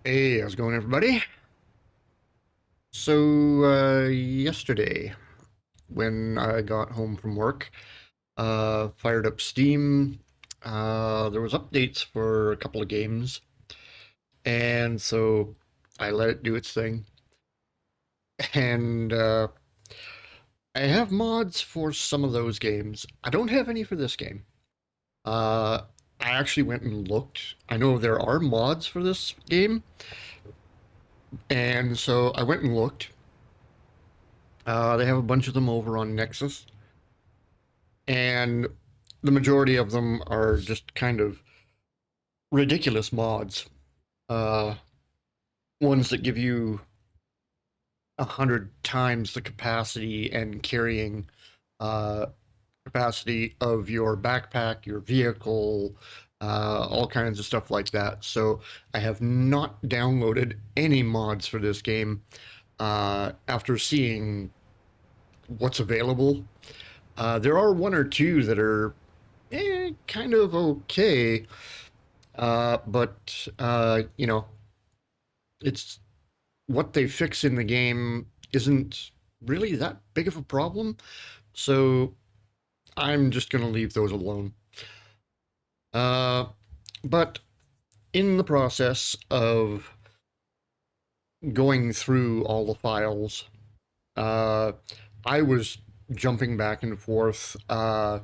Hey, how's it going, everybody? Yesterday, when I got home from work, fired up Steam. There was updates for a couple of games, and so I let it do its thing. And I have mods for some of those games. I don't have any for this game. Uh, I actually went and looked. I know there are mods for this game, and so I went and looked. They have a bunch of them over on Nexus, and the majority of them are just kind of ridiculous mods. Uh, Ones that give you 100 times the capacity and carrying uh, capacity of your backpack, your vehicle, all kinds of stuff like that. So I have not downloaded any mods for this game after seeing what's available. There are one or two that are kind of okay. But it's what they fix in the game isn't really that big of a problem. So I'm just going to leave those alone. Uh, but in the process of going through all the files, uh, I was jumping back and forth. A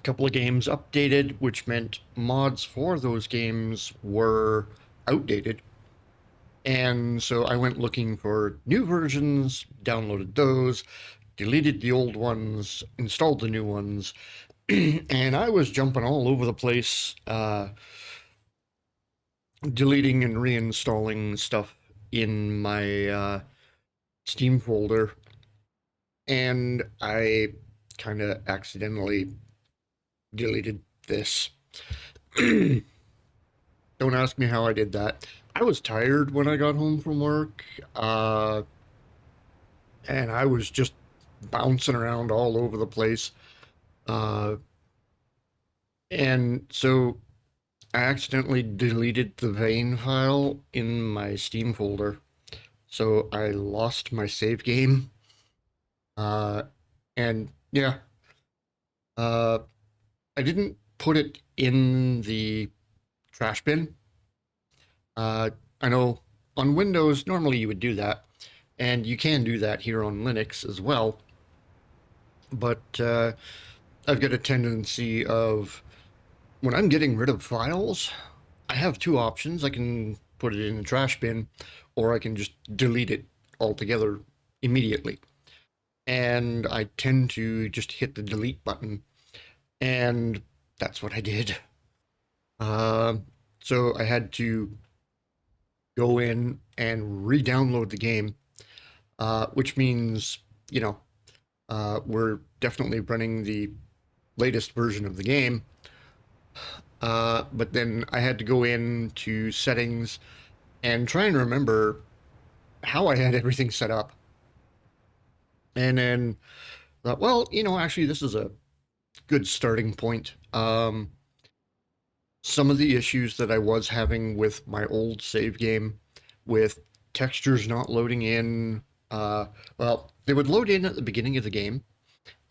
couple of games updated, which meant mods for those games were outdated. And so I went looking for new versions, downloaded those, deleted the old ones, installed the new ones, and I was jumping all over the place, deleting and reinstalling stuff in my Steam folder. And I kind of accidentally deleted this. Don't ask me how I did that. I was tired when I got home from work, uh, and I was just bouncing around all over the place. Uh, and so I accidentally deleted the vein file in my Steam folder. So I lost my save game. Uh, and yeah, uh, I didn't put it in the trash bin. I know on Windows, normally you would do that. And you can do that here on Linux as well. But I've got a tendency of when I'm getting rid of files, I have two options. I can put it in the trash bin, or I can just delete it altogether immediately. And I tend to just hit the delete button, and that's what I did. Uh, so I had to go in and re-download the game, which means you know we're definitely running the latest version of the game. But then I had to go into settings and try and remember how I had everything set up. And then thought, well, actually, this is a good starting point. Some of the issues that I was having with my old save game, with textures not loading in, uh, well, they would load in at the beginning of the game,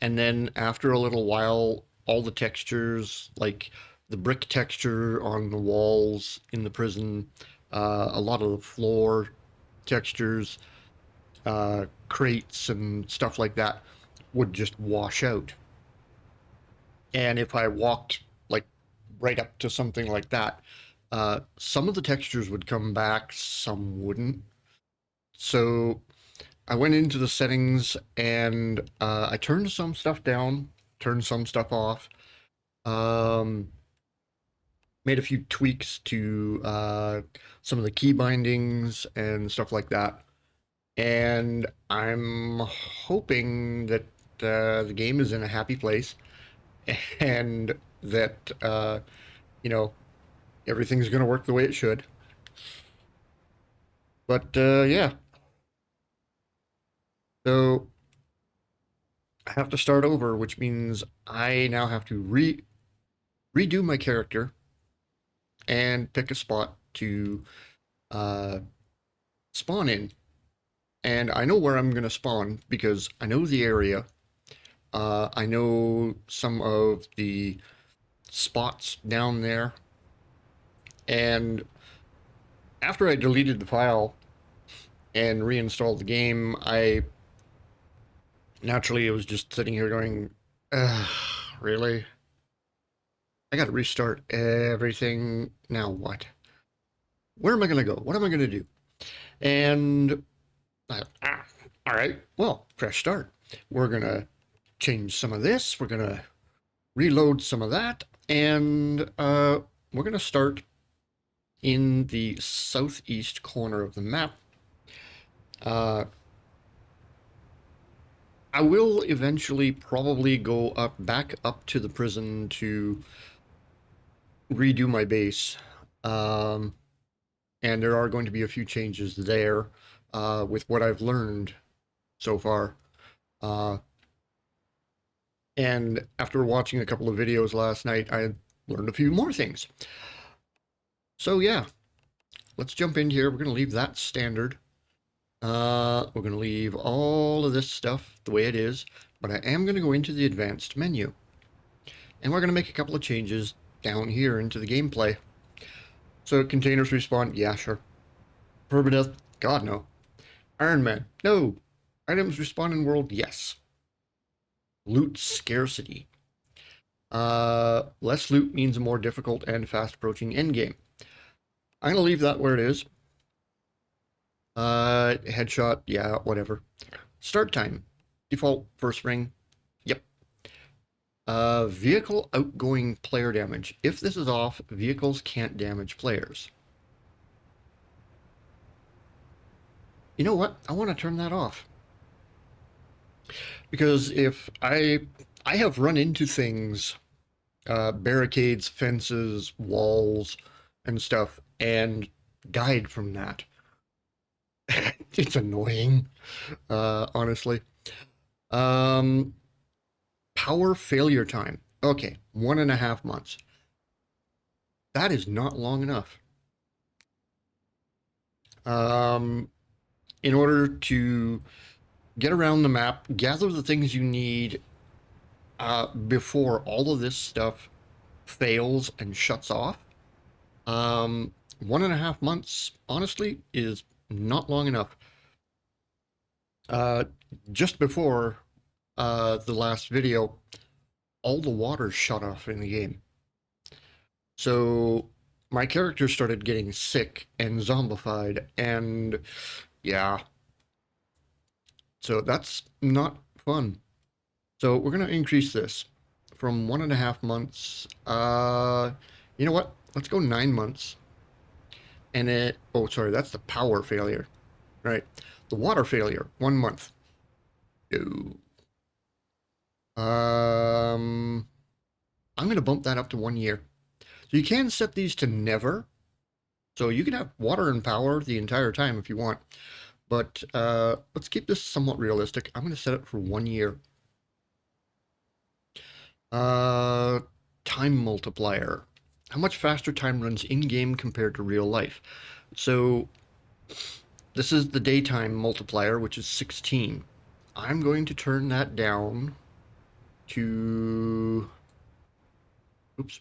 and then after a little while, all the textures, like the brick texture on the walls in the prison, a lot of the floor textures, crates and stuff like that, would just wash out. And if I walked like right up to something like that, some of the textures would come back, some wouldn't. So I went into the settings and I turned some stuff down, turned some stuff off, um, made a few tweaks to some of the key bindings and stuff like that. And I'm hoping that the game is in a happy place and that, you know, everything's going to work the way it should. But yeah, so I have to start over, which means I now have to redo my character and pick a spot. to uh, spawn in. And I know where I'm going to spawn because I know the area. I know some of the spots down there. And after I deleted the file and reinstalled the game, I naturally was just sitting here going, really? I got to restart everything. Now what? Where am I going to go? What am I going to do? And all right, well, fresh start. We're going to change some of this. We're going to reload some of that. And we're going to start in the southeast corner of the map. Uh, I will eventually probably go back up to the prison to redo my base. Um, and there are going to be a few changes there with what I've learned so far. Uh, and after watching a couple of videos last night, I learned a few more things. So yeah, let's jump in here. We're going to leave that standard. We're going to leave all of this stuff the way it is, but I am going to go into the advanced menu. And we're going to make a couple of changes down here into the gameplay. So containers respawn, yeah, sure. Permadeath, God no. Iron Man, no. Items respawn in world, yes. Loot scarcity. Less loot means a more difficult and fast approaching endgame. I'm going to leave that where it is. Headshot, yeah, whatever. Start time. Default first ring. Yep. Vehicle outgoing player damage. If this is off, vehicles can't damage players. You know what? I want to turn that off. Because if I have run into things, barricades, fences, walls, and stuff, and died from that. It's annoying, honestly. Um, Power failure time. Okay, 1.5 months. That is not long enough. In order to get around the map, gather the things you need before all of this stuff fails and shuts off. 1.5 months, honestly, is not long enough. Uh, just before the last video, all the water shut off in the game. So my character started getting sick and zombified, and yeah. So that's not fun. So we're going to increase this from 1.5 months. You know what? Let's go 9 months. And oh, sorry, that's the power failure, right? The water failure, 1 month. No. I'm going to bump that up to 1 year. So you can set these to never. So you can have water and power the entire time if you want. But let's keep this somewhat realistic. I'm going to set it for 1 year. Time multiplier. How much faster time runs in-game compared to real life? So this is the daytime multiplier, which is 16. I'm going to turn that down to... Oops.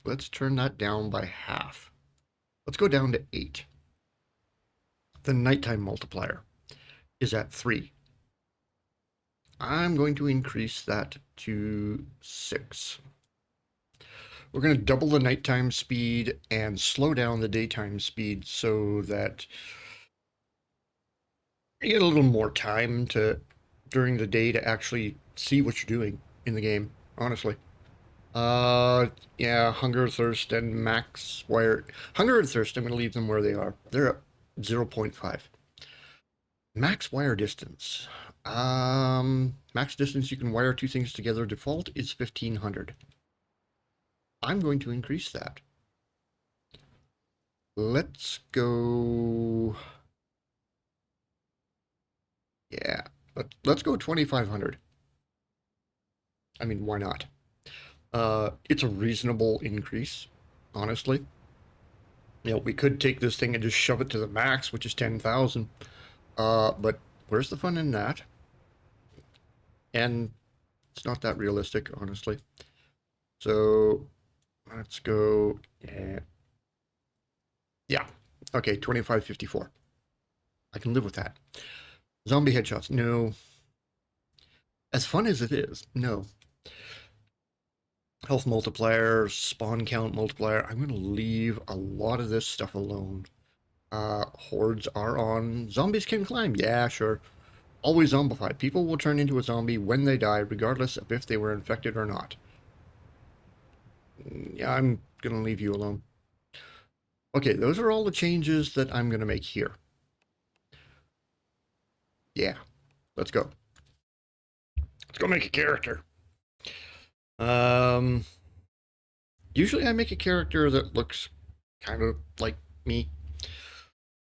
Let's turn that down by half. Let's go down to 8. The nighttime multiplier is at 3. I'm going to increase that to 6. We're going to double the nighttime speed and slow down the daytime speed so that you get a little more time during the day to actually see what you're doing in the game, honestly. Yeah, hunger, thirst, and max wire. Hunger and thirst, I'm going to leave them where they are. They're at 0.5. Max wire distance. Max distance you can wire 2 things together. Default is 1500. I'm going to increase that. Let's go... Yeah, let's go 2500. I mean, why not? It's a reasonable increase, honestly. You know, we could take this thing and just shove it to the max, which is 10,000. But where's the fun in that? And it's not that realistic, honestly. So let's go. Yeah. Okay, 2554. I can live with that. Zombie headshots. No. As fun as it is, no. Health multiplier, spawn count multiplier. I'm going to leave a lot of this stuff alone. Hordes are on. Zombies can climb. Yeah, sure. Always zombified. People will turn into a zombie when they die, regardless of if they were infected or not. Yeah, I'm going to leave you alone. Okay, those are all the changes that I'm going to make here. Yeah, let's go. Let's go make a character. Um, Usually I make a character that looks kind of like me.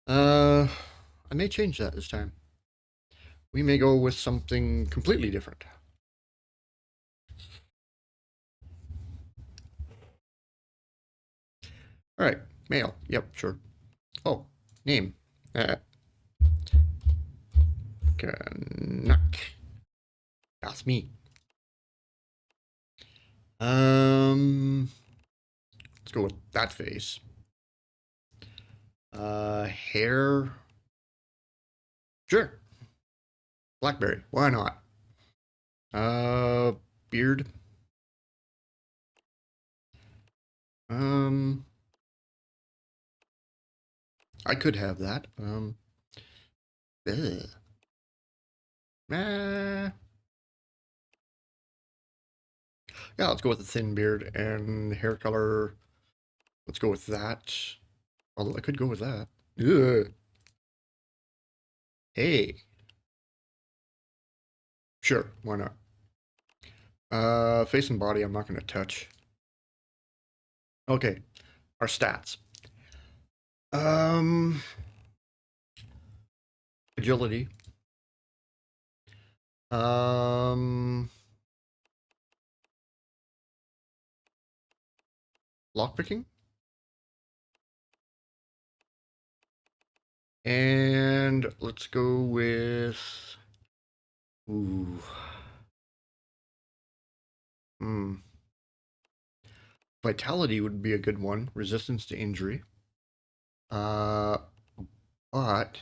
Uh, I may change that this time. We may go with something completely different. All right, male. Yep, sure. Oh, name. Uh, Canuck. That's me. Let's go with that face. Hair. Sure. Blackberry. Why not? Uh, Beard. Um, I could have that. Ugh. Yeah, let's go with the thin beard and hair color. Let's go with that. Although I could go with that. Ugh. Hey, sure, why not? Face and body, I'm not going to touch. Okay, our stats. Um, Agility. Um, Lockpicking. And let's go with. Ooh. Hmm. Vitality would be a good one. Resistance to injury. Uh, but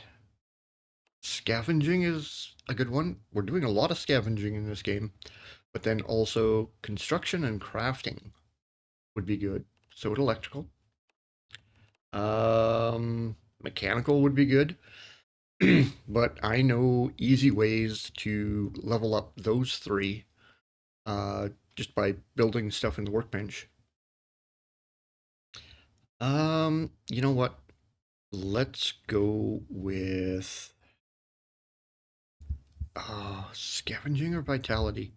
scavenging is a good one. We're doing a lot of scavenging in this game, but then also construction and crafting would be good. So would electrical. Mechanical would be good, but I know easy ways to level up those three just by building stuff in the workbench. You know what? Let's go with scavenging or vitality.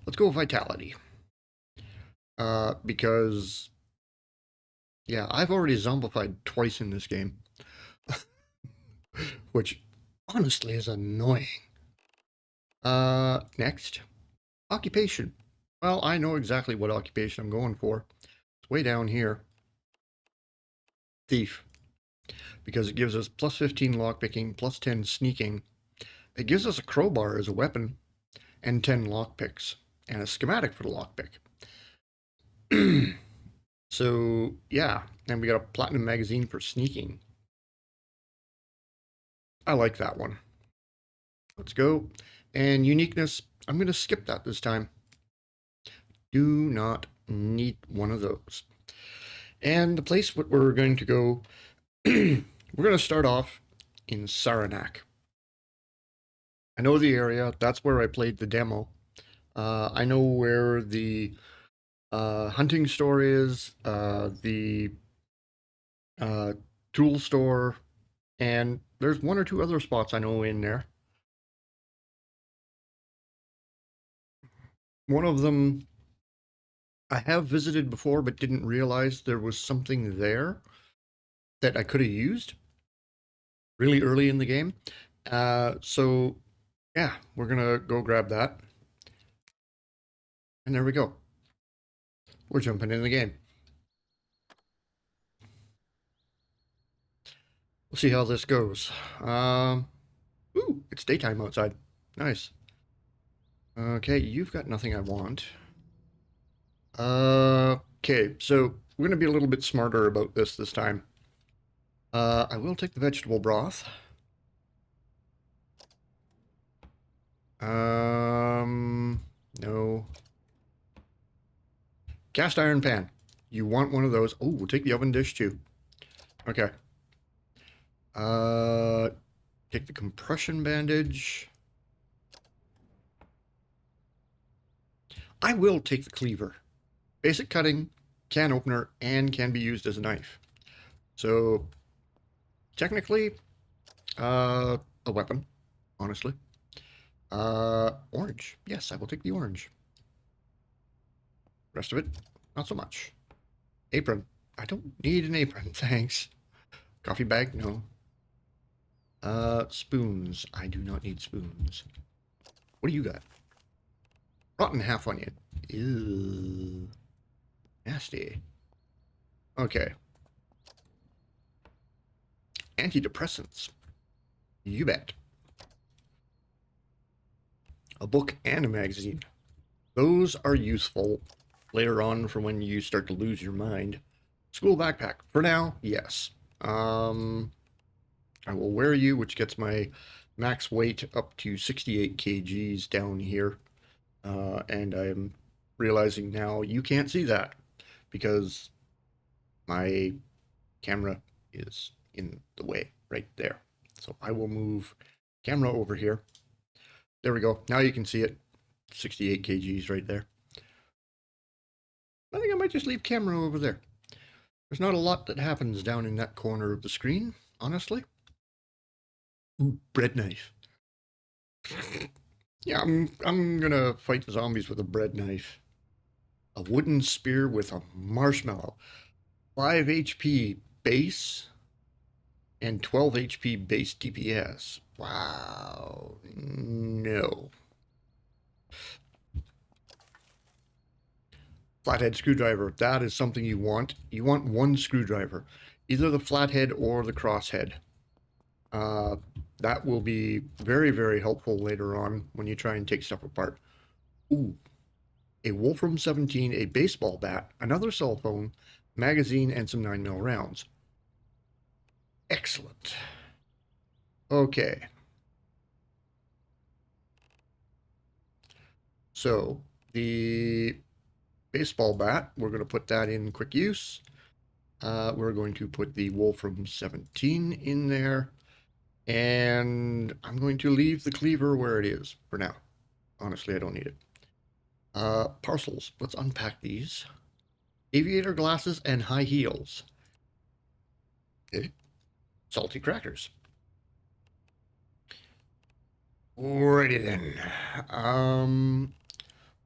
Let's go with vitality. Because yeah, I've already zombified twice in this game, which honestly is annoying. Next, occupation. Well, I know exactly what occupation I'm going for. It's way down here. Thief. Because it gives us plus 15 lockpicking, plus 10 sneaking. It gives us a crowbar as a weapon, and 10 lockpicks, and a schematic for the lockpick. So, yeah, and we got a platinum magazine for sneaking. I like that one. Let's go. And uniqueness, I'm going to skip that this time. Do not need one of those. And the place we're going to go, we're going to start off in Saranac. I know the area. That's where I played the demo. I know where the hunting store is, the uh, tool store, and there's one or two other spots I know in there. One of them I have visited before, but didn't realize there was something there that I could have used really early in the game. So yeah, we're gonna go grab that, and there we go. we're jumping in the game. We'll see how this goes. Ooh, it's daytime outside. Nice. Okay, you've got nothing I want. Okay, so we're going to be a little bit smarter about this time. I will take the vegetable broth. No. Cast iron pan. You want one of those. Oh, we'll take the oven dish too. Okay. Take the compression bandage. I will take the cleaver. Basic cutting, can opener, and can be used as a knife. So, technically, a weapon, honestly. Orange. Yes, I will take the orange. Rest of it, not so much. Apron. I don't need an apron, thanks. Coffee bag, no. Spoons. I do not need spoons. What do you got? Rotten half onion. Ew. Nasty. Okay. Antidepressants. You bet. A book and a magazine. Those are useful later on for when you start to lose your mind. School backpack. For now, yes. I will wear you, which gets my max weight up to 68 kgs down here. And I'm realizing now you can't see that because my camera is in the way right there. So I will move camera over here. There we go. Now you can see it. 68 kgs right there. I think I might just leave camera over there. There's not a lot that happens down in that corner of the screen, honestly. Ooh, bread knife. Yeah, I'm gonna fight the zombies with a bread knife. A wooden spear with a marshmallow. 5 HP base and 12 HP base DPS. Wow. No. Flathead screwdriver. That is something you want. You want one screwdriver. Either the flathead or the crosshead. That will be very, very helpful later on when you try and take stuff apart. Ooh. A Wolfram 17, a baseball bat, another cell phone, magazine, and some 9mm rounds. Excellent. Okay. So, the baseball bat, we're going to put that in quick use. We're going to put the Wolfram 17 in there. And I'm going to leave the cleaver where it is for now. Honestly, I don't need it. Parcels. Let's unpack these. Aviator glasses and high heels. Okay. Salty crackers. Alrighty then.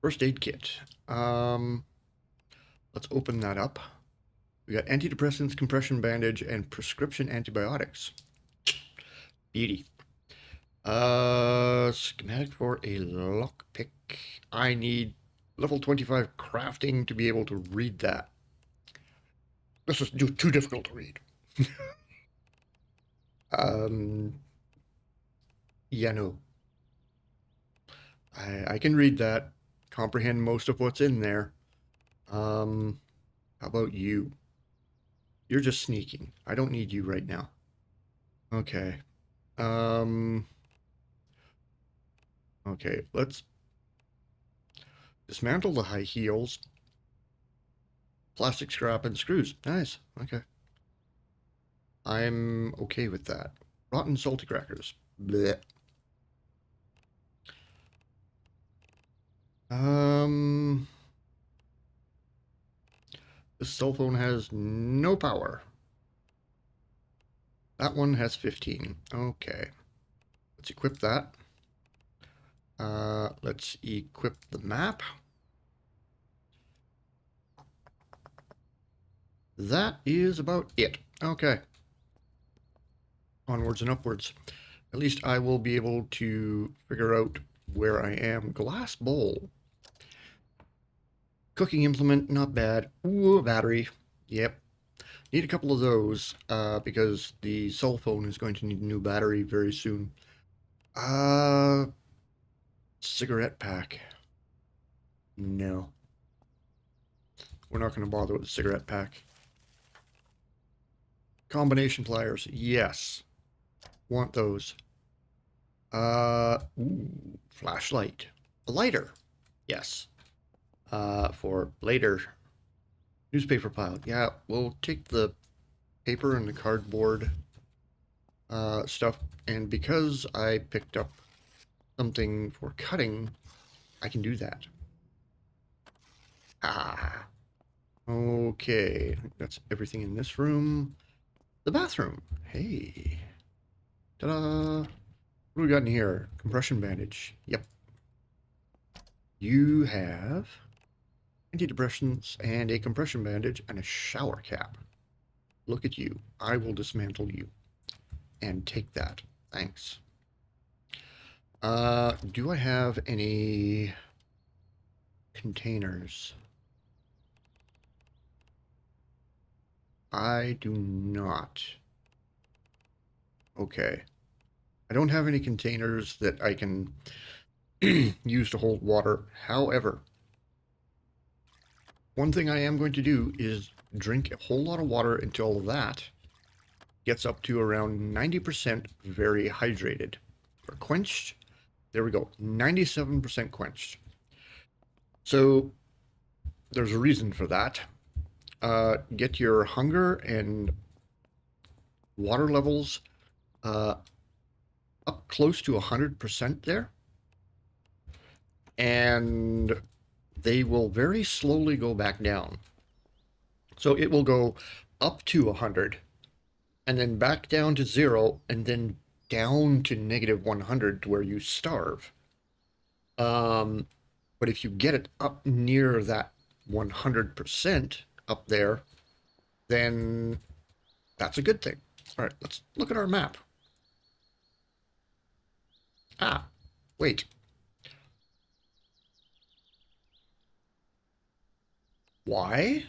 First aid kit. Let's open that up. We got antidepressants, compression bandage, and prescription antibiotics. Beauty. Schematic for a lockpick. I need level 25 crafting to be able to read that. This is too difficult to read. Yeah, no. I can read that, comprehend most of what's in there. How about you? You're just sneaking. I don't need you right now. Okay. Okay, let's dismantle the high heels. Plastic scrap and screws. Nice. Okay. I'm okay with that. Rotten salty crackers. Blech. This cell phone has no power. That one has 15. Okay. Let's equip that. Let's equip the map. That is about it. Okay. Onwards and upwards. At least I will be able to figure out where I am. Glass bowl. Cooking implement, not bad. Ooh, a battery. Yep. Need a couple of those because the cell phone is going to need a new battery very soon. Uh, cigarette pack. No. We're not going to bother with the cigarette pack. Combination pliers. Yes. Want those. Ooh, flashlight. A lighter. Yes. For later. Newspaper pile. Yeah, we'll take the paper and the cardboard stuff. And because I picked up something for cutting, I can do that. Ah. Okay. I think that's everything in this room. The bathroom. Hey. Ta-da. What do we got in here? Compression bandage. Yep. You have antidepressants and a compression bandage and a shower cap. Look at you. I will dismantle you. And take that. Thanks. Do I have any containers? I do not. Okay. I don't have any containers that I can use to hold water. However, one thing I am going to do is drink a whole lot of water until that gets up to around 90% very hydrated. Or quenched. There we go. 97% quenched. So there's a reason for that. Get your hunger and water levels up close to 100% there. And they will very slowly go back down. So it will go up to 100 and then back down to 0 and then down to negative 100 to where you starve. But if you get it up near that 100% up there, then that's a good thing. All right, let's look at our map. Ah, wait. Why?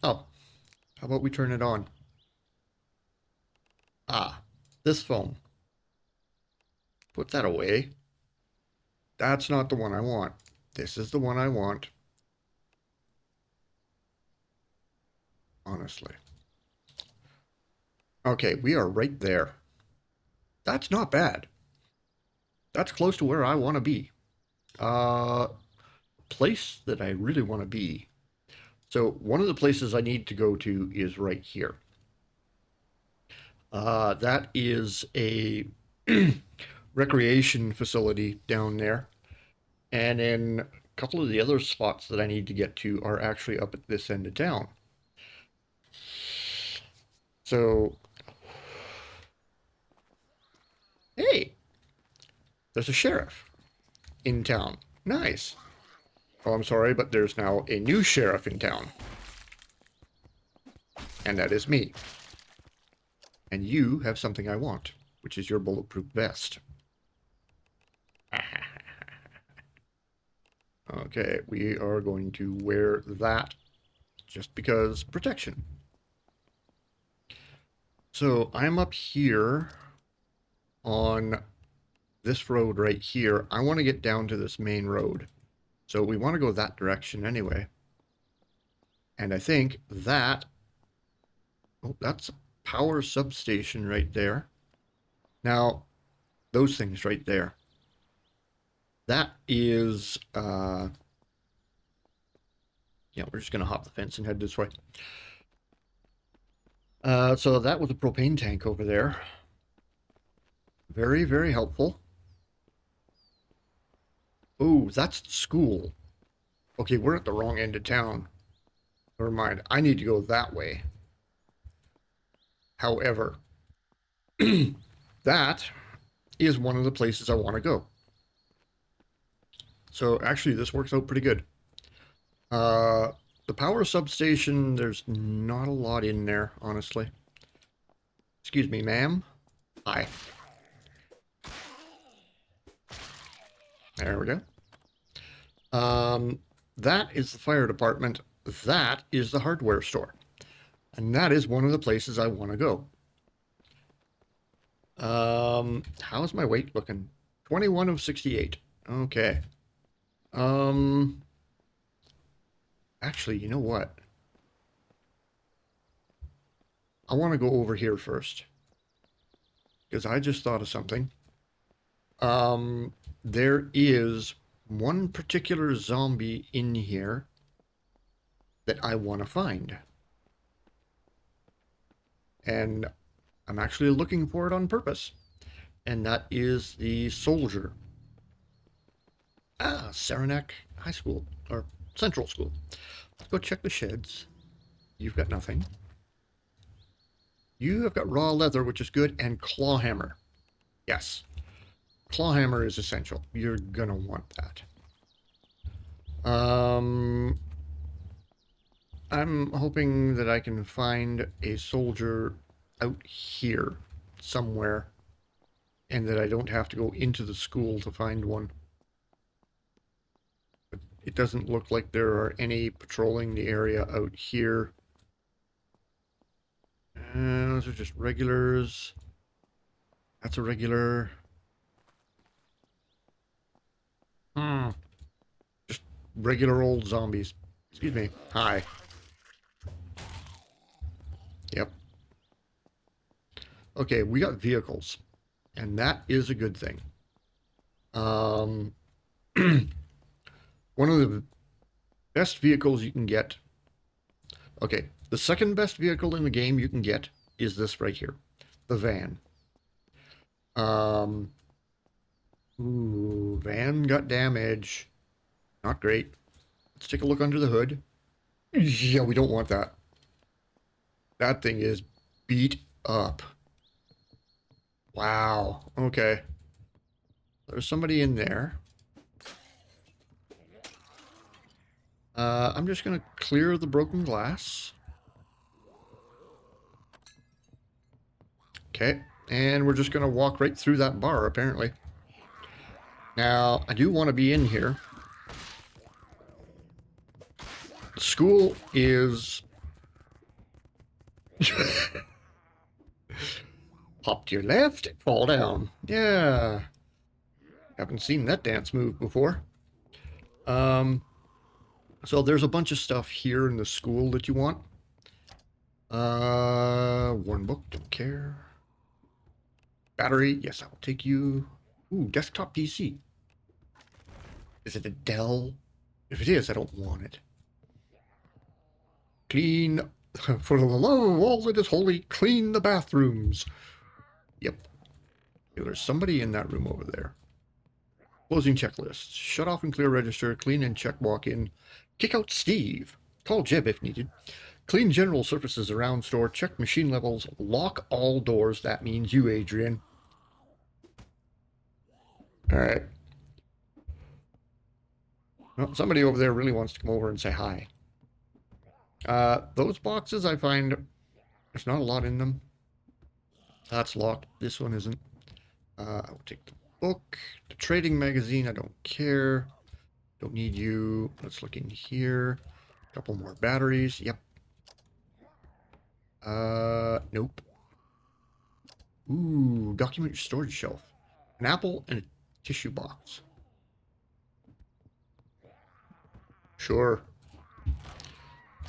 Oh, how about we turn it on? Ah, this phone. Put that away. That's not the one I want. This is the one I want. Honestly. Okay, we are right there. That's not bad. That's close to where I want to be. Place that I really want to be. So one of the places I need to go to is right here. That is a recreation facility down there. And then a couple of the other spots that I need to get to are actually up at this end of town. So, hey, there's a sheriff in town. Nice. Oh, I'm sorry, but there's now a new sheriff in town. And that is me. And you have something I want, which is your bulletproof vest. Okay, we are going to wear that just because protection. So I'm up here on this road right here. I want to get down to this main road. So we want to go that direction anyway. And I think that... Oh, that's a power substation right there. Now, those things right there. That is... yeah, we're just going to hop the fence and head this way. So that was a propane tank over there. Very, very helpful. Oh, that's the school. Okay, we're at the wrong end of town. Never mind. I need to go that way. However, that is one of the places I want to go. So actually, this works out pretty good. The power substation, there's not a lot in there, honestly. Excuse me, ma'am. Hi. There we go. That is the fire department. That is the hardware store. And that is one of the places I want to go. How's my weight looking? 21 of 68. Okay. Actually, you know what? I want to go over here first. Because I just thought of something. There is one particular zombie in here that I want to find. And I'm actually looking for it on purpose. And that is the soldier. Ah, Saranac High School, or Central School. Let's go check the sheds. You've got nothing. You have got raw leather, which is good, and claw hammer. Yes. Claw hammer is essential. You're gonna want that. I'm hoping that I can find a soldier out here somewhere, and that I don't have to go into the school to find one. But it doesn't look like there are any patrolling the area out here. Those are just regulars. That's a regular. Just regular old zombies. Excuse me. Hi. Yep. Okay, we got vehicles. And that is a good thing. One of the best vehicles you can get. Okay, the second best vehicle in the game you can get is this right here. The van. Ooh, van got damage. Not great. Let's take a look under the hood. Yeah, we don't want that. That thing is beat up. Wow. Okay. There's somebody in there. I'm just going to clear the broken glass. Okay. And we're just going to walk right through that bar, apparently. Now, I do want to be in here. School is... Hop to your left, fall down. Yeah. Haven't seen that dance move before. So there's a bunch of stuff here in the school that you want. Warn book, don't care. Battery, yes, I will take you. Ooh, desktop PC. Is it a Dell? If it is, I don't want it. Clean. For the love of all that is holy, clean the bathrooms. Yep. There's somebody in that room over there. Closing checklist. Shut off and clear register. Clean and check walk-in. Kick out Steve. Call Jeb if needed. Clean general surfaces around store. Check machine levels. Lock all doors. That means you, Adrian. Alright. Well, somebody over there really wants to come over and say hi. Those boxes I find there's not a lot in them. That's locked. This one isn't. I will take the book. The trading magazine, I don't care. Don't need you. Let's look in here. A couple more batteries. Yep. Nope. Ooh, document storage shelf. An apple and a tissue box. Sure.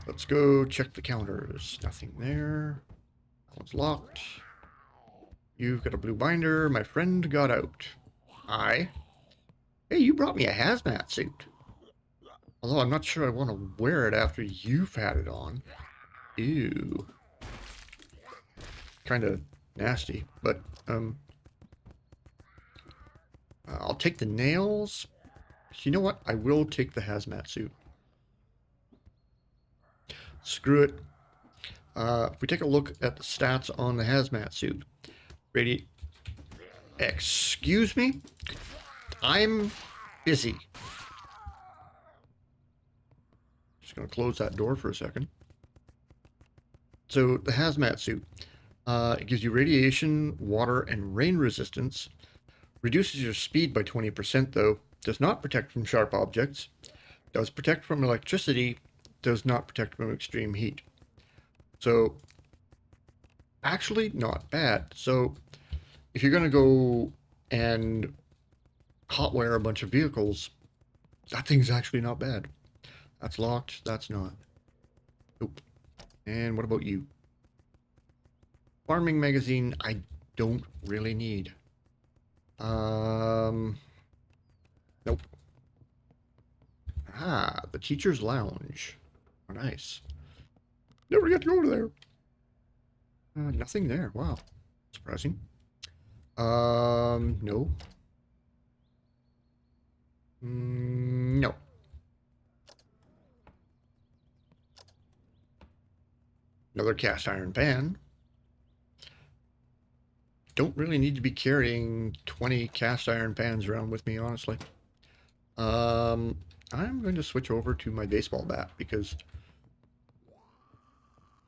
Let's go check the counters. Nothing there. That one's locked. You've got a blue binder. My friend got out. Hi. Hey, you brought me a hazmat suit. Although I'm not sure I want to wear it after you've had it on. Ew. Kind of nasty, but, I'll take the nails. You know what? I will take the hazmat suit. Screw it. If we take a look at the stats on the hazmat suit. Excuse me? I'm busy. Just going to close that door for a second. So the hazmat suit. It gives you radiation, water, and rain resistance. Reduces your speed by 20% though. Does not protect from sharp objects. Does protect from electricity. Does not protect from extreme heat. So, actually not bad. So, if you're going to go and hotwire a bunch of vehicles, that thing's actually not bad. That's locked. That's not. Nope. And what about you? Farming magazine, I don't really need. Nope. Ah, the teacher's lounge. Oh, nice. Never get to go to there. Nothing there. Wow. Surprising. No. No. Another cast iron pan. Don't really need to be carrying 20 cast iron pans around with me, honestly. I'm going to switch over to my baseball bat because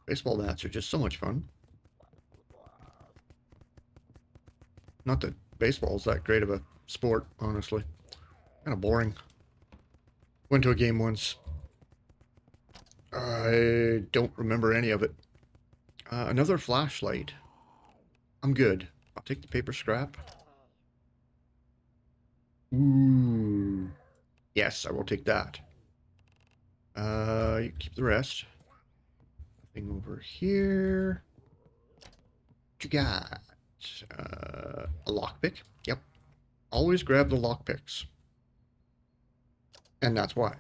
baseball bats are just so much fun. Not that baseball's that great of a sport, honestly. Kind of boring. Went to a game once. I don't remember any of it. Another flashlight. I'm good. I'll take the paper scrap. Ooh. Yes, I will take that. You keep the rest. Nothing over here. What you got? A lockpick. Yep. Always grab the lockpicks. And that's why.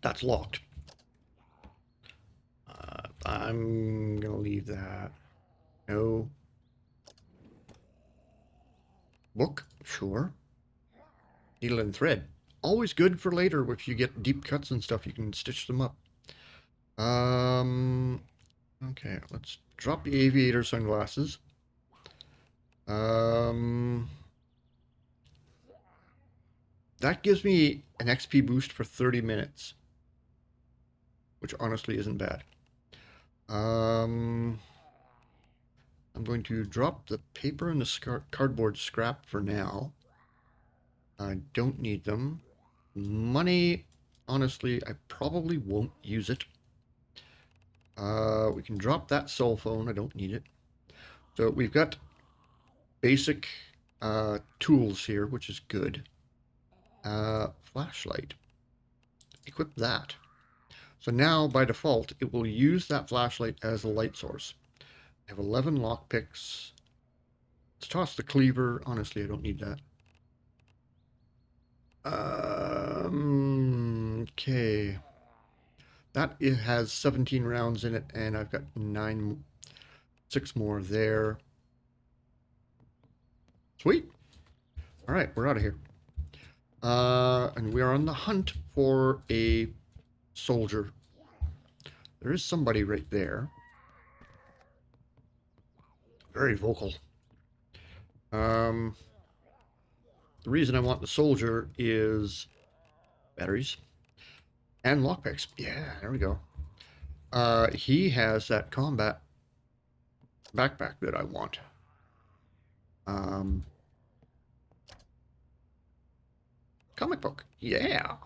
That's locked. I'm gonna leave that. No. Book? Sure. Needle and thread. Always good for later if you get deep cuts and stuff, you can stitch them up. Okay, let's drop the aviator sunglasses. That gives me an XP boost for 30 minutes, which honestly isn't bad. I'm going to drop the paper and the cardboard scrap for now. I don't need them. Money, honestly, I probably won't use it. We can drop that cell phone. I don't need it. So we've got basic tools here, which is good. Flashlight. Equip that. So now, by default, it will use that flashlight as a light source. I have 11 lockpicks. Let's toss the cleaver. Honestly, I don't need that. Okay. That it has 17 rounds in it, and I've got 6 more there. Sweet. All right, we're out of here. And we are on the hunt for a soldier. There is somebody right there. Very vocal. The reason I want the soldier is batteries and lockpicks. Yeah, there we go. He has that combat backpack that I want. Comic book. Yeah.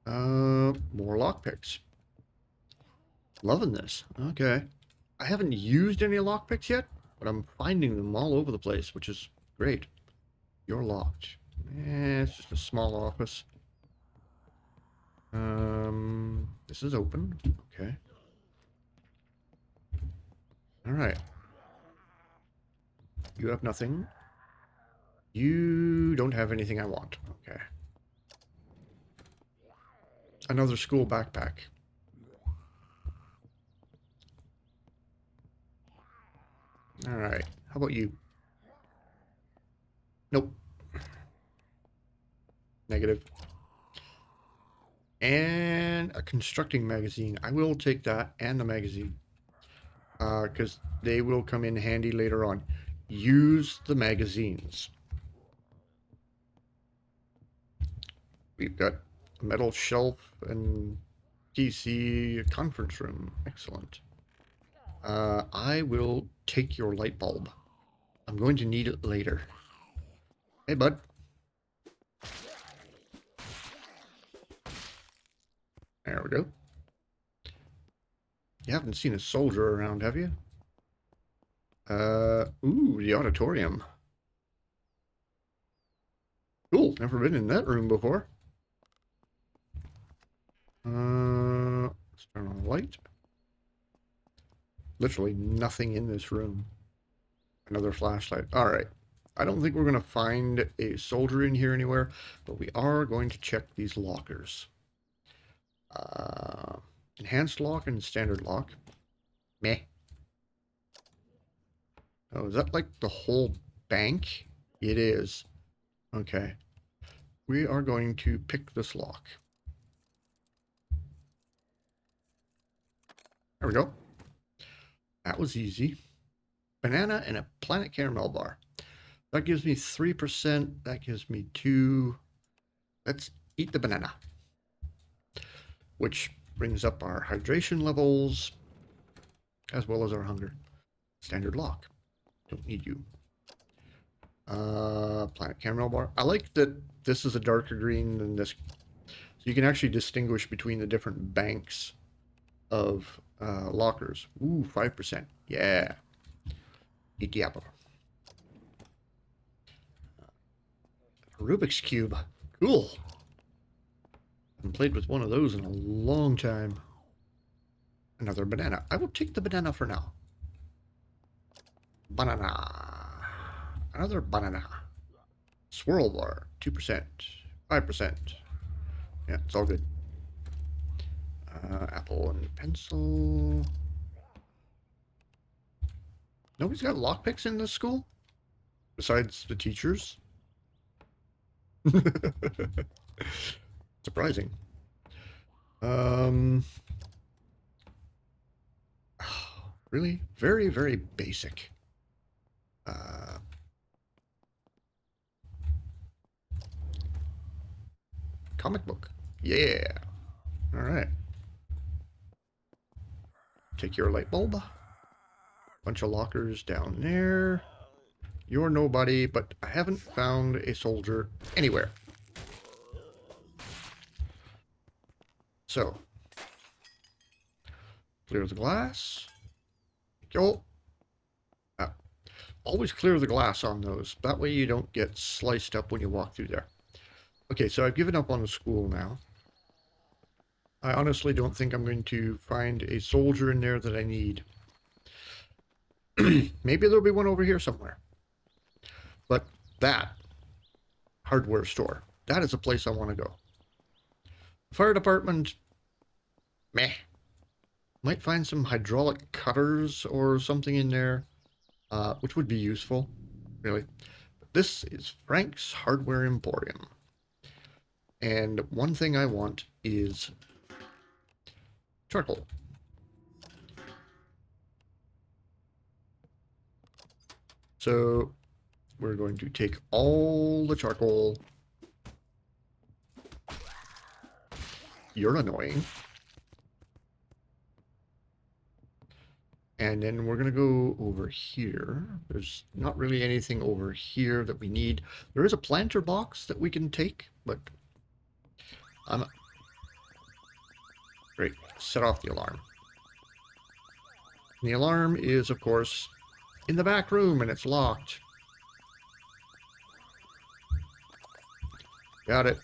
More lockpicks. Loving this. Okay. I haven't used any lockpicks yet, but I'm finding them all over the place, which is great. You're locked. It's just a small office. This is open. Okay. All right. You have nothing. You don't have anything I want. Okay. Another school backpack. All right. How about you? Nope. Negative. And a constructing magazine. I will take that and the magazine. Because they will come in handy later on. Use the magazines. We've got a metal shelf and PC conference room. Excellent. I will take your light bulb. I'm going to need it later. Hey, bud. There we go. You haven't seen a soldier around, have you? Ooh, the auditorium. Cool, never been in that room before. Let's turn on the light. Literally nothing in this room. Another flashlight. All right. I don't think we're going to find a soldier in here anywhere, but we are going to check these lockers. Uh, enhanced lock and standard lock. Meh. Oh, is that like the whole bank? It is. Okay. We are going to pick this lock. There we go. That was easy. Banana and a planet caramel bar. That gives me 3%. That gives me 2. Let's eat the banana. Which brings up our hydration levels as well as our hunger. Standard lock. Don't need you. Planet caramel bar. I like that this is a darker green than this. So you can actually distinguish between the different banks of lockers. Ooh, 5%. Yeah. Eat the apple. Rubik's Cube. Cool. Haven't played with one of those in a long time. Another banana. I will take the banana for now. Banana. Another banana. Swirl bar. 2%. 5%. Yeah, it's all good. Apple and pencil. Nobody's got lockpicks in this school? Besides the teachers? Surprising. Really? Very, very basic. Comic book. Yeah. All right. Take your light bulb. Bunch of lockers down there. You're nobody, but I haven't found a soldier anywhere. So, clear the glass. Go. Always clear the glass on those. That way you don't get sliced up when you walk through there. Okay, so I've given up on the school now. I honestly don't think I'm going to find a soldier in there that I need. Maybe there'll be one over here somewhere. But that hardware store, that is a place I want to go. Fire department, meh. Might find some hydraulic cutters or something in there, which would be useful, really. But this is Frank's Hardware Emporium. And one thing I want is charcoal. So we're going to take all the charcoal. You're annoying. And then we're going to go over here. There's not really anything over here that we need. There is a planter box that we can take, but great. Set off the alarm. And the alarm is, of course, in the back room, and it's locked. Got it.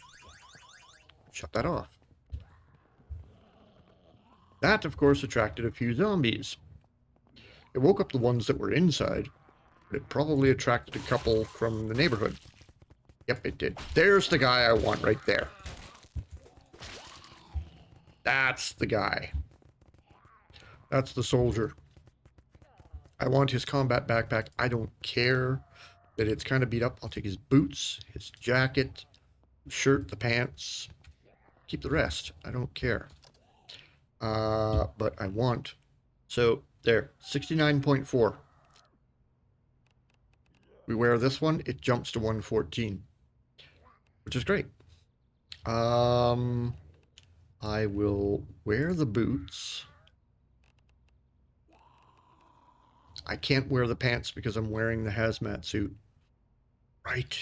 Shut that off. That, of course, attracted a few zombies. It woke up the ones that were inside, but it probably attracted a couple from the neighborhood. Yep, it did. There's the guy I want right there. That's the guy. That's the soldier. I want his combat backpack. I don't care that it's kind of beat up. I'll take his boots, his jacket, shirt, the pants. Keep the rest. I don't care. But I want... So, there. 69.4. We wear this one, it jumps to 114. Which is great. I will wear the boots. I can't wear the pants because I'm wearing the hazmat suit. Right.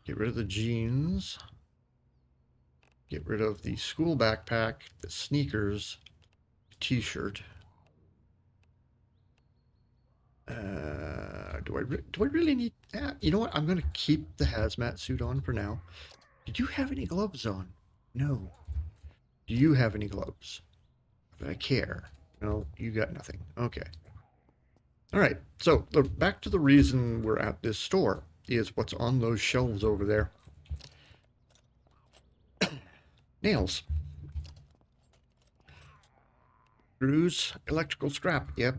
Get rid of the jeans. Get rid of the school backpack, the sneakers, t-shirt. Do I really need that? You know what? I'm going to keep the hazmat suit on for now. Did you have any gloves on? No. Do you have any gloves? I care. No, you got nothing. Okay. All right. So back to the reason we're at this store is what's on those shelves over there. Nails. Screws. Electrical scrap. Yep.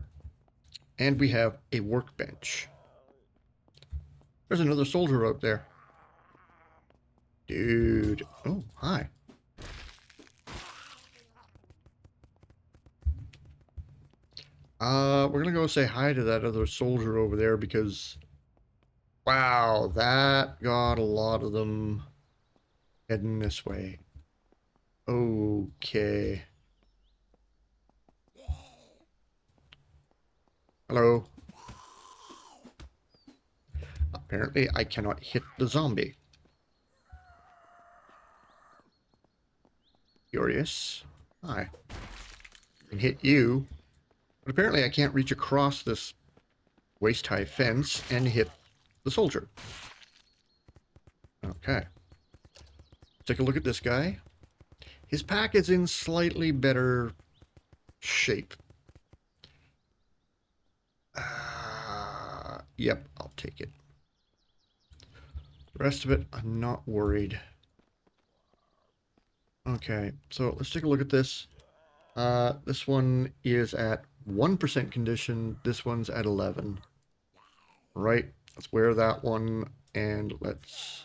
And we have a workbench. There's another soldier out there. Dude. Oh, hi. We're gonna go say hi to that other soldier over there because, wow, that got a lot of them heading this way. Okay. Hello. Apparently, I cannot hit the zombie. Curious. Hi. I can hit you, but apparently I can't reach across this waist-high fence and hit the soldier. Okay. Take a look at this guy. His pack is in slightly better shape. Yep, I'll take it. The rest of it, I'm not worried. Okay, so let's take a look at this. This one is at 1% condition. This one's at 11. Right, let's wear that one, and let's...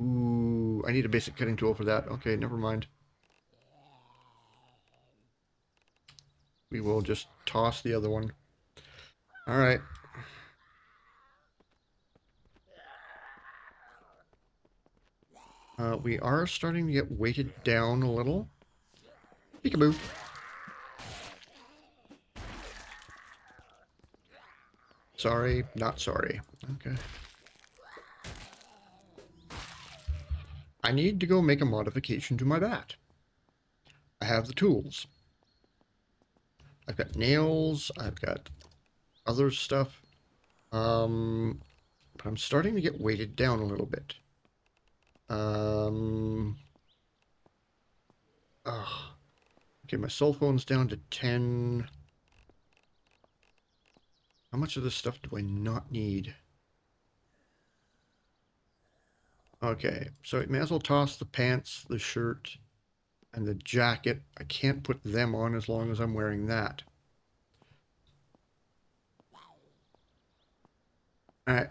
Ooh, I need a basic cutting tool for that. Okay, never mind. We will just toss the other one. All right. We are starting to get weighted down a little. Peekaboo. Sorry, not sorry. Okay. I need to go make a modification to my bat. I have the tools. I've got nails. I've got other stuff. But I'm starting to get weighted down a little bit. Okay, my cell phone's down to 10. How much of this stuff do I not need? Okay, so I may as well toss the pants, the shirt, and the jacket. I can't put them on as long as I'm wearing that. Alright.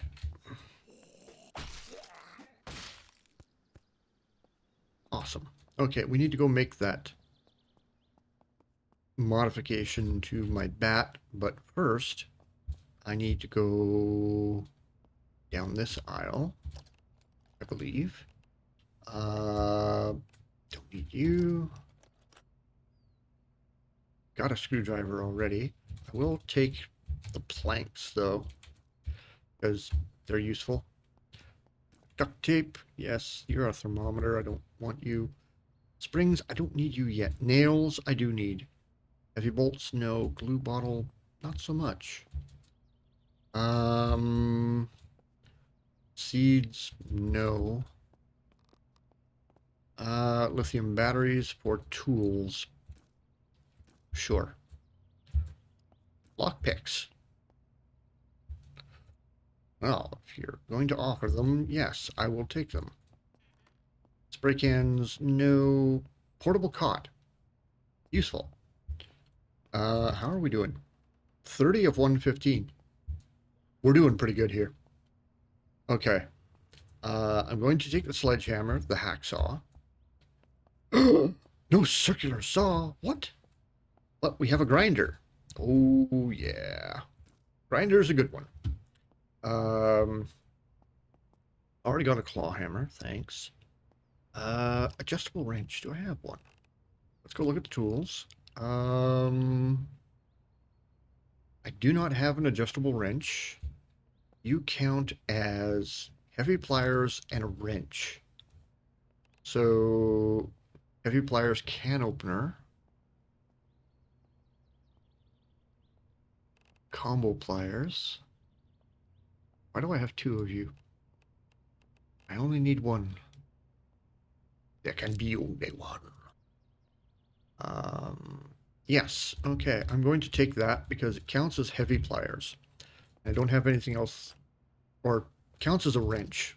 Awesome. Okay, we need to go make that modification to my bat, but first I need to go down this aisle, I believe. Don't need you. Got a screwdriver already. I will take the planks though, because they're useful. Duct tape, yes. You're a thermometer, I don't want you. Springs, I don't need you yet. Nails, I do need. Heavy bolts, no. Glue bottle, not so much. Seeds, no. Lithium batteries for tools. Sure. Lockpicks. Well, if you're going to offer them, yes, I will take them. Spray cans, no. Portable cot. Useful. How are we doing? 30 of 115. We're doing pretty good here. Okay. I'm going to take the sledgehammer, the hacksaw. No circular saw. What? But we have a grinder. Oh, yeah. Grinder's a good one. Already got a claw hammer. Thanks. Adjustable wrench. Do I have one? Let's go look at the tools. I do not have an adjustable wrench. You count as heavy pliers and a wrench. So, heavy pliers, can opener, combo pliers. Why do I have two of you? I only need one. There can be only one. Yes, okay. I'm going to take that because it counts as heavy pliers. I don't have anything else, or counts as a wrench.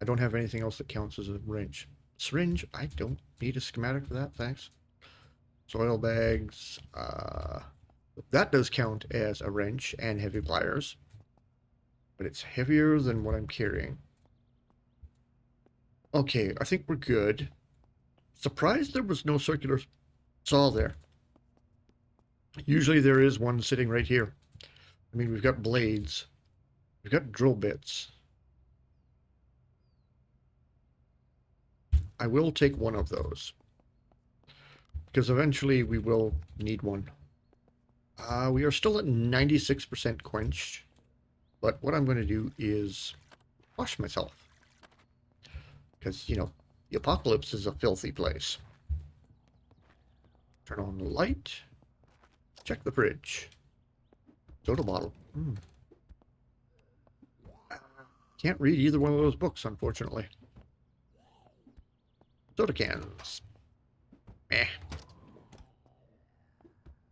I don't have anything else that counts as a wrench. Syringe, I don't need a schematic for that, thanks. Soil bags, that does count as a wrench and heavy pliers, but it's heavier than what I'm carrying. Okay, I think we're good. Surprised there was no circular saw there. Usually there is one sitting right here. I mean, we've got blades. We've got drill bits. I will take one of those, because eventually we will need one. We are still at 96% quenched, but what I'm going to do is wash myself. Because, you know, the apocalypse is a filthy place. Turn on the light. Check the fridge. Soda bottle. Can't read either one of those books, unfortunately. Soda cans. Meh.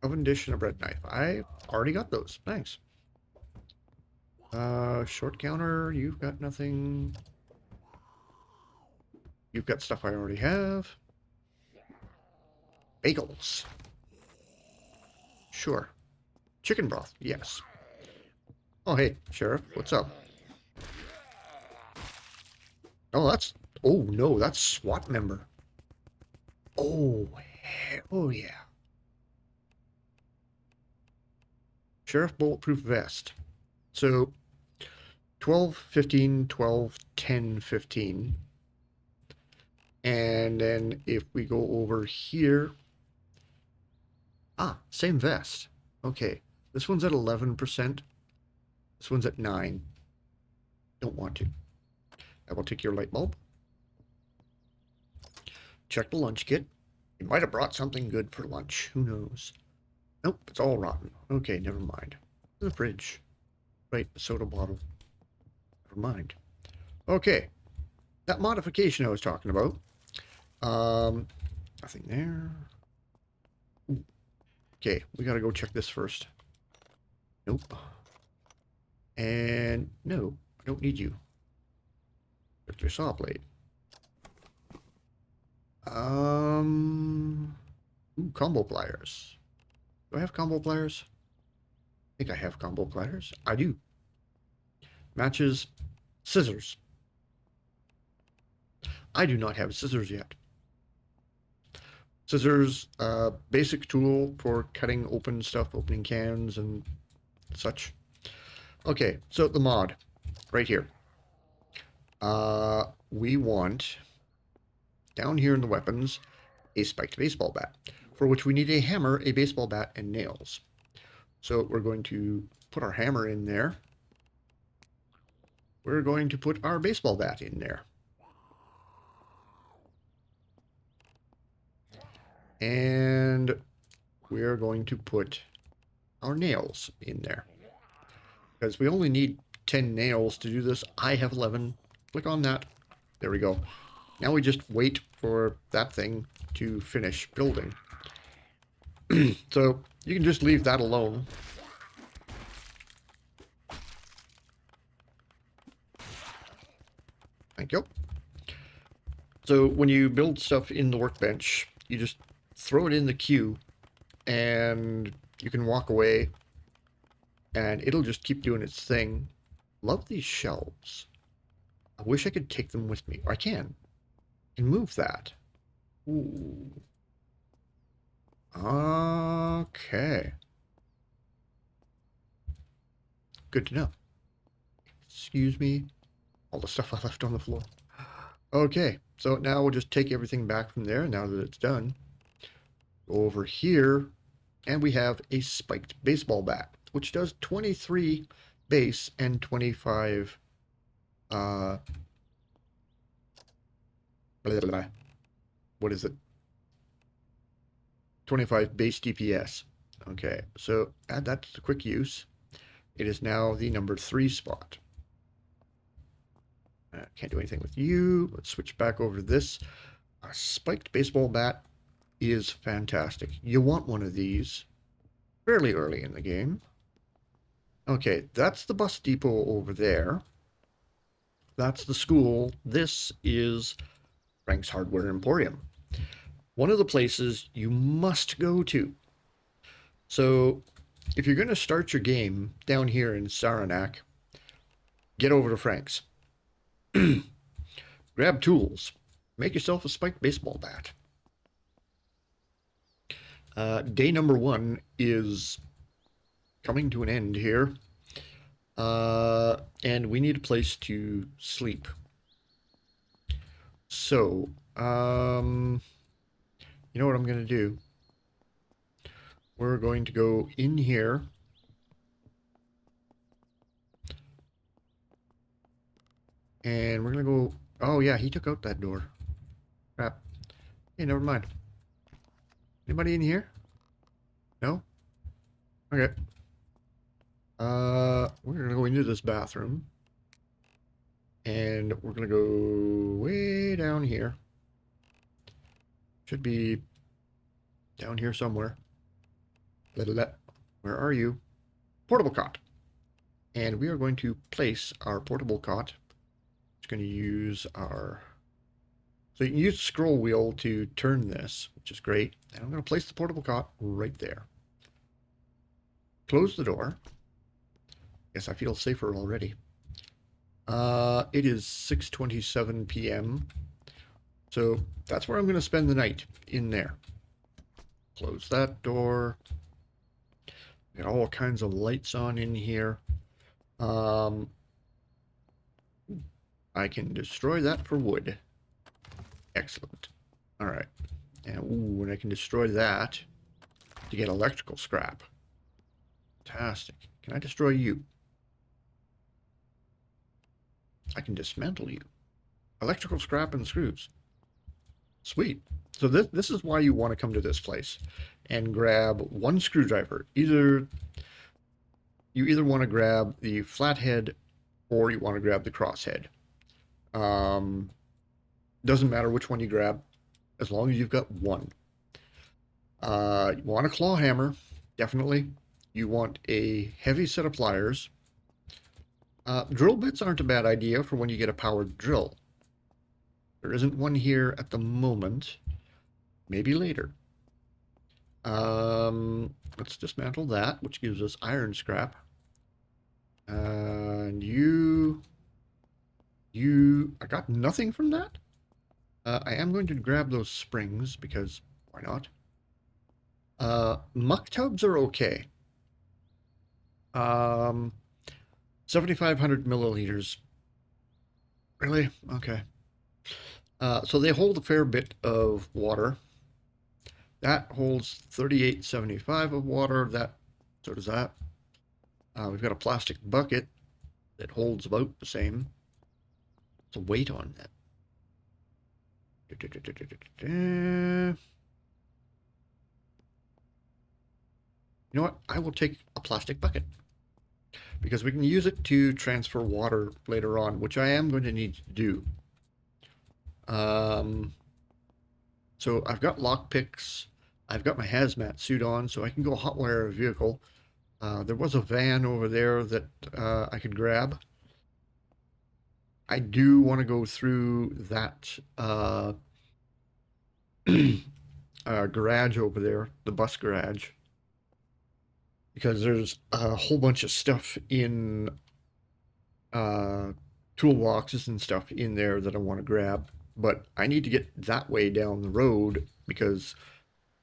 Oven dish and a bread knife. I already got those. Thanks. Short counter. You've got nothing. You've got stuff I already have. Bagels. Sure. Chicken broth. Yes. Oh, hey, Sheriff. What's up? Oh, that's... Oh, no, that's SWAT member. Oh, hell yeah. Sheriff Bulletproof Vest. So, 12, 15, 12, 10, 15. And then if we go over here... Ah, same vest. Okay, this one's at 11%. This one's at 9. Don't want to. I will take your light bulb. Check the lunch kit. You might have brought something good for lunch. Who knows? Nope, it's all rotten. Okay, never mind. In the fridge. Right, the soda bottle. Never mind. Okay, that modification I was talking about. Nothing there. Ooh. Okay, we gotta go check this first. Nope. And no, I don't need you. There's your saw blade. Ooh, combo pliers. Do I have combo pliers? I think I have combo pliers. I do. Matches scissors. I do not have scissors yet. Scissors, basic tool for cutting open stuff, opening cans and such. Okay, so the mod, right here. We want, down here in the weapons, a spiked baseball bat, for which we need a hammer, a baseball bat, and nails. So we're going to put our hammer in there. We're going to put our baseball bat in there. And we're going to put our nails in there. Because we only need 10 nails to do this. I have 11. Click on that. There we go. Now we just wait for that thing to finish building. So you can just leave that alone. Thank you. So when you build stuff in the workbench, you just throw it in the queue and you can walk away and it'll just keep doing its thing. Love these shelves. I wish I could take them with me. I can. And move that. Ooh. Okay. Good to know. Excuse me. All the stuff I left on the floor. Okay, so now we'll just take everything back from there now that it's done. Go over here. And we have a spiked baseball bat, which does 23 base and 25 blah, blah, blah. What is it? 25 base DPS. Okay, so add that to the quick use. It is now the number 3 spot. Can't do anything with you. Let's switch back over to this. A spiked baseball bat is fantastic. You want one of these fairly early in the game. Okay, that's the bus depot over there. That's the school. This is Frank's Hardware Emporium. One of the places you must go to. So, if you're going to start your game down here in Saranac, get over to Frank's. Grab tools. Make yourself a spiked baseball bat. Day number 1 is coming to an end here. And we need a place to sleep. So, you know what I'm going to do? We're going to go in here. And we're going to go... Oh, yeah, he took out that door. Crap. Hey, never mind. Anybody in here? No? Okay. We're going to go into this bathroom. And we're going to go way down here. Should be down here somewhere. Where are you? Portable cot. And we are going to place our portable cot. It's going to use our... So you can use the scroll wheel to turn this, which is great. And I'm going to place the portable cot right there. Close the door. Yes, I feel safer already. It is 6:27 p.m. So that's where I'm going to spend the night, in there. Close that door. Got all kinds of lights on in here. I can destroy that for wood. Excellent. All right. And, and I can destroy that to get electrical scrap. Fantastic. Can I destroy you? I can dismantle you. Electrical scrap and screws. Sweet. So this is why you want to come to this place and grab one screwdriver. You either want to grab the flathead or you want to grab the crosshead. Doesn't matter which one you grab, as long as you've got one. You want a claw hammer, definitely. You want a heavy set of pliers. Drill bits aren't a bad idea for when you get a powered drill. There isn't one here at the moment. Maybe later. Let's dismantle that, which gives us iron scrap. And I got nothing from that? I am going to grab those springs, because why not? Muck tubs are okay. 7,500 milliliters. Really? Okay. So they hold a fair bit of water. That holds 3875 of water. So does that. We've got a plastic bucket that holds about the same. The weight on that. You know what? I will take a plastic bucket, because we can use it to transfer water later on, which I am going to need to do. So I've got lockpicks. I've got my hazmat suit on, so I can go hotwire a vehicle. There was a van over there that I could grab. I do want to go through that garage over there, the bus garage, because there's a whole bunch of stuff in toolboxes and stuff in there that I want to grab. But I need to get that way down the road, because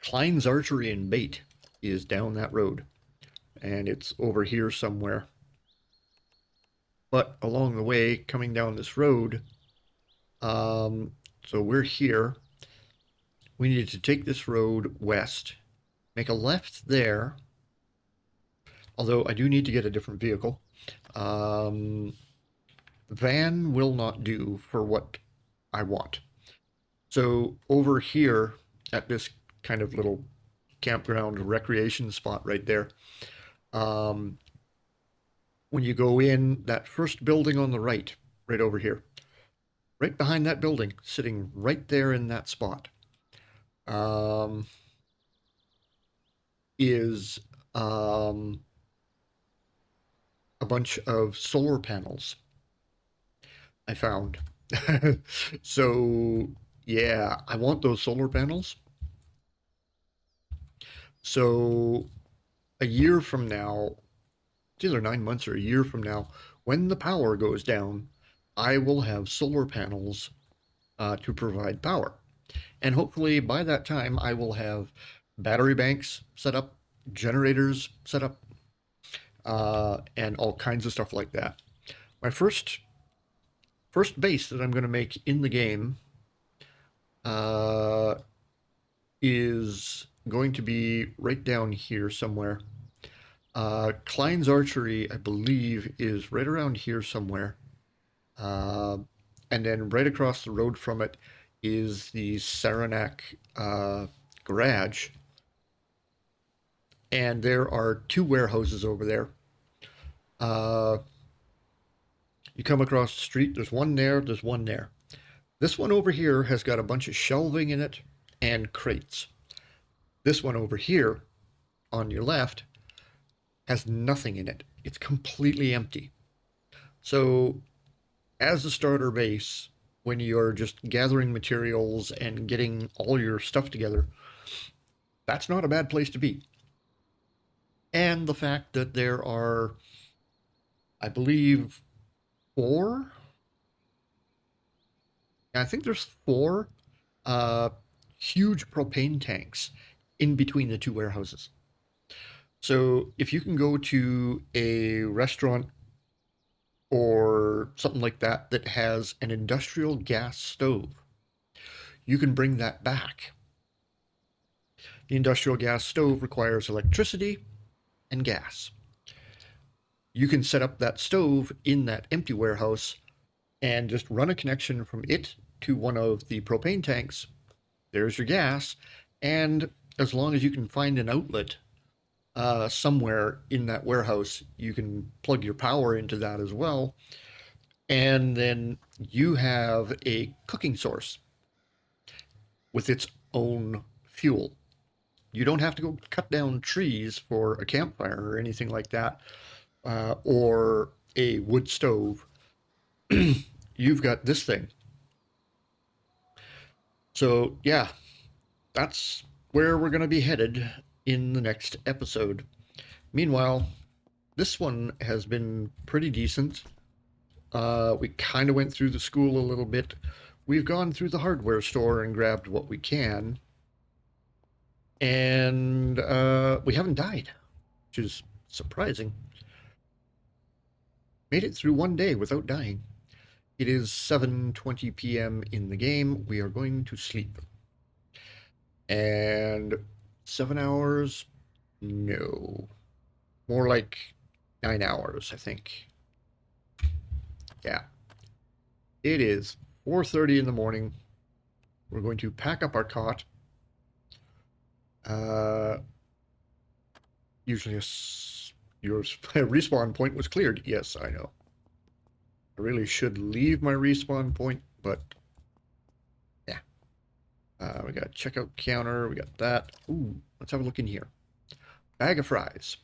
Klein's Archery and Bait is down that road, and it's over here somewhere. But along the way, coming down this road, so we're here. We need to take this road west make a left there, although I do need to get a different vehicle. Um, Van will not do for what I want. So over here at this kind of little campground recreation spot right there, um, when you go in that first building on the right, right over here, right behind that building, sitting right there in that spot, um, is a bunch of solar panels I found. So, yeah, I want those solar panels. So, a year from now, it's either 9 months or a year from now, when the power goes down, I will have solar panels to provide power. And hopefully by that time, I will have battery banks set up, generators set up, and all kinds of stuff like that. My first base that I'm going to make in the game uh, is going to be right down here somewhere. Klein's Archery, I believe, is right around here somewhere. Uh, and then right across the road from it is the Saranac garage. And there are two warehouses over there. Uh, you come across the street, there's one there's one there. This one over here has got a bunch of shelving in it and crates. This one over here on your left has nothing in it. It's completely empty. So, as a starter base, when you're just gathering materials and getting all your stuff together, that's not a bad place to be. And the fact that there are, I believe, four, I think there's four uh, huge propane tanks in between the two warehouses. So if you can go to a restaurant or something like that that has an industrial gas stove, you can bring that back. The industrial gas stove requires electricity and gas. You can set up that stove in that empty warehouse and just run a connection from it to one of the propane tanks. There's your gas. And as long as you can find an outlet somewhere in that warehouse, you can plug your power into that as well. And then you have a cooking source with its own fuel. You don't have to go cut down trees for a campfire or anything like that, or a wood stove. You've got this thing. So, yeah, that's where we're going to be headed in the next episode. Meanwhile, this one has been pretty decent. We kind of went through the school a little bit. We've gone through the hardware store and grabbed what we can. And we haven't died, which is surprising. Made it through one day without dying. It is 7:20 p.m. in the game. We are going to sleep. And 7 hours? No. More like 9 hours, I think. Yeah. It is 4:30 in the morning. We're going to pack up our cot. Usually your respawn point was cleared. Yes, I know. I really should leave my respawn point, but yeah. We got a checkout counter. We got that. Ooh, let's have a look in here. Bag of fries.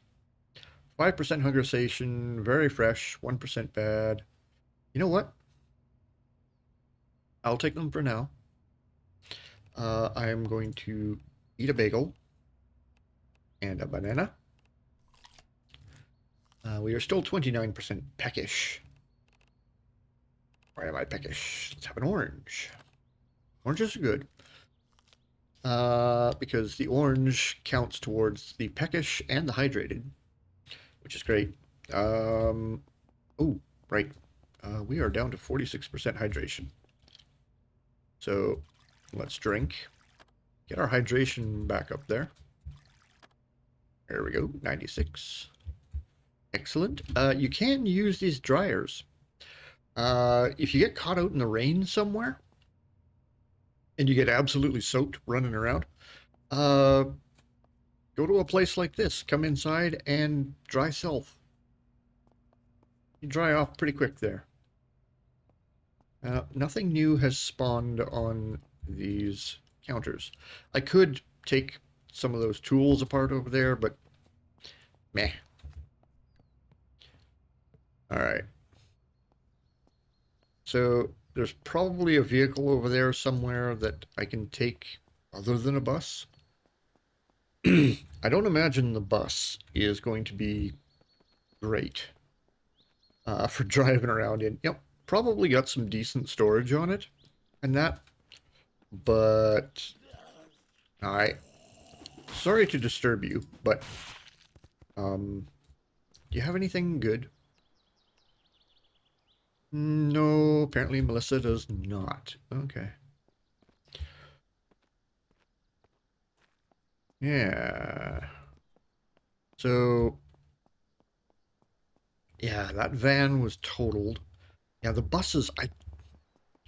5% hunger station, very fresh, 1% bad. You know what? I'll take them for now. I am going to eat a bagel and a banana. We are still 29% peckish. Why am I peckish? Let's have an orange. Oranges are good. Because the orange counts towards the peckish and the hydrated, which is great. Oh, right. We are down to 46% hydration. So let's drink. Get our hydration back up there. There we go, 96. Excellent. You can use these dryers. If you get caught out in the rain somewhere and you get absolutely soaked running around, go to a place like this, come inside and dry self. You dry off pretty quick there. Nothing new has spawned on these counters. I could take some of those tools apart over there, but meh. Alright. So there's probably a vehicle over there somewhere that I can take other than a bus. I don't imagine the bus is going to be great for driving around in. Yep, probably got some decent storage on it and that, but sorry to disturb you, but do you have anything good? No, apparently Melissa does not. Okay. Yeah. So, yeah, that van was totaled. Yeah, the buses,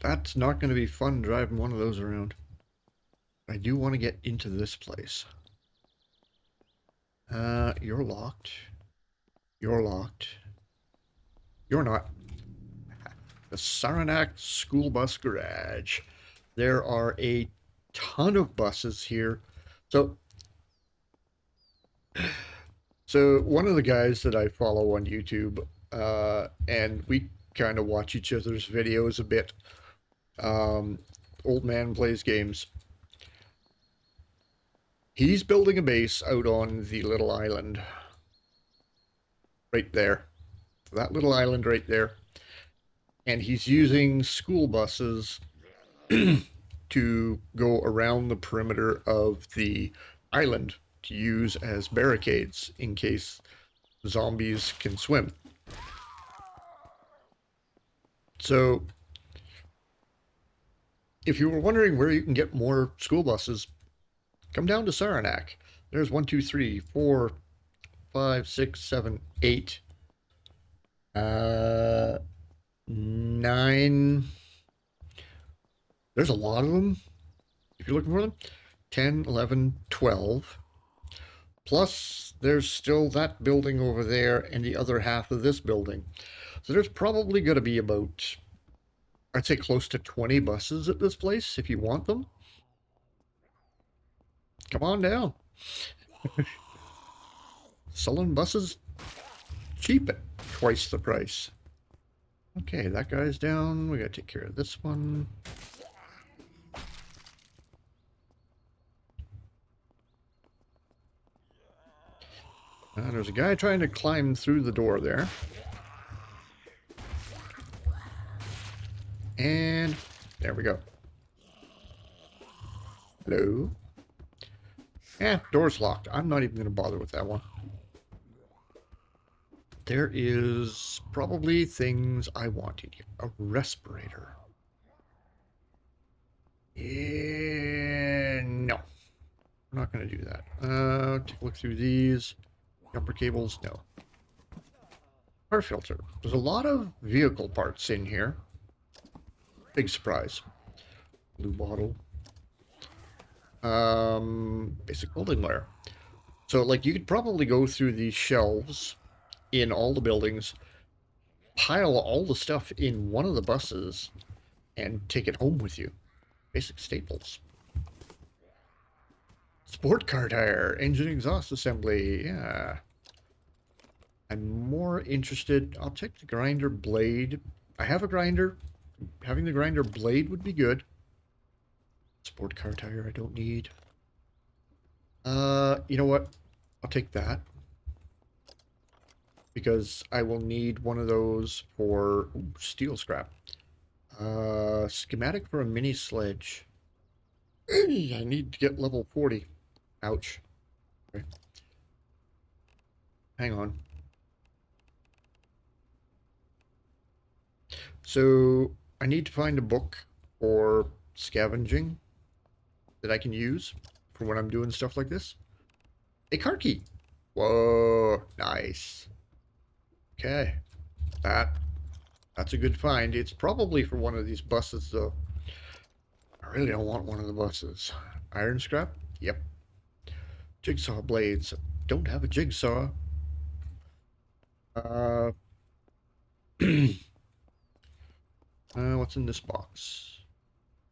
that's not going to be fun driving one of those around. I do want to get into this place. You're locked. You're locked. You're not. The Saranac School Bus Garage. There are a ton of buses here. So one of the guys that I follow on YouTube, and we kind of watch each other's videos a bit. Old man plays games. He's building a base out on the little island. Right there. That little island right there. And he's using school buses to go around the perimeter of the island to use as barricades in case zombies can swim. So, if you were wondering where you can get more school buses, come down to Saranac. There's 1, 2, 3, 4, 5, 6, 7, 8, 9. There's a lot of them. If you're looking for them, 10, 11, 12. Plus, there's still that building over there and the other half of this building. So there's probably going to be about, I'd say, close to 20 buses at this place if you want them. Come on down. Selling buses cheap at twice the price. Okay, that guy's down. We gotta take care of this one. There's a guy trying to climb through the door there. And there we go. Hello? Door's locked. I'm not even going to bother with that one. There is probably things I want in here. A respirator. No. We're not going to do that. Take a look through these. Jumper cables, no. Car filter. There's a lot of vehicle parts in here. Big surprise. Blue bottle. Basic building wire. So, like, you could probably go through these shelves in all the buildings, pile all the stuff in one of the buses, and take it home with you. Basic staples. Sport car tire, engine exhaust assembly, yeah. I'm more interested, I'll take the grinder blade. I have a grinder. Having the grinder blade would be good. Sport car tire I don't need. You know what? I'll take that. Because I will need one of those for steel scrap. Schematic for a mini sledge. I need to get level 40. Ouch. Okay. Hang on. So I need to find a book for scavenging that I can use for when I'm doing stuff like this. A car key. Whoa, nice. Okay, that's a good find. It's probably for one of these buses, though. I really don't want one of the buses. Iron scrap? Yep. Jigsaw blades. Don't have a jigsaw. Uh, what's in this box?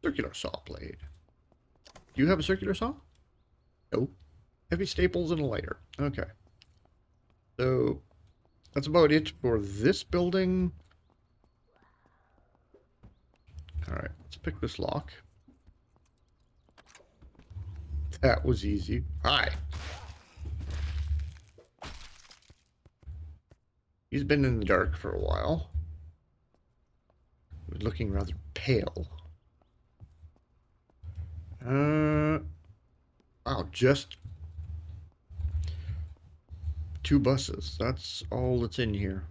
Circular saw blade. Do you have a circular saw? No. Heavy staples and a lighter. Okay. So that's about it for this building. All right, let's pick this lock. That was easy. Hi. He's been in the dark for a while. He's looking rather pale. Wow, just 2 buses. That's all that's in here.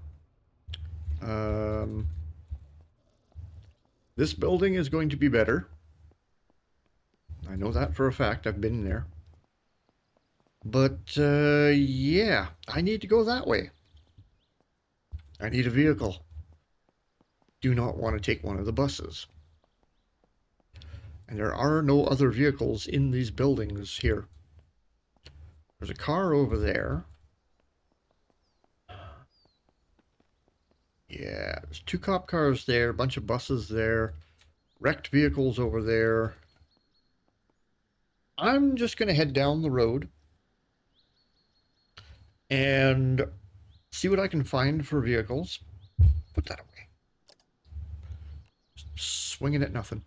Um, this building is going to be better. I know that for a fact. I've been there. But, yeah, I need to go that way. I need a vehicle. Do not want to take one of the buses. And there are no other vehicles in these buildings here. There's a car over there. Yeah, there's 2 cop cars there, a bunch of buses there, wrecked vehicles over there. I'm just going to head down the road and see what I can find for vehicles. Put that away. Swinging at nothing.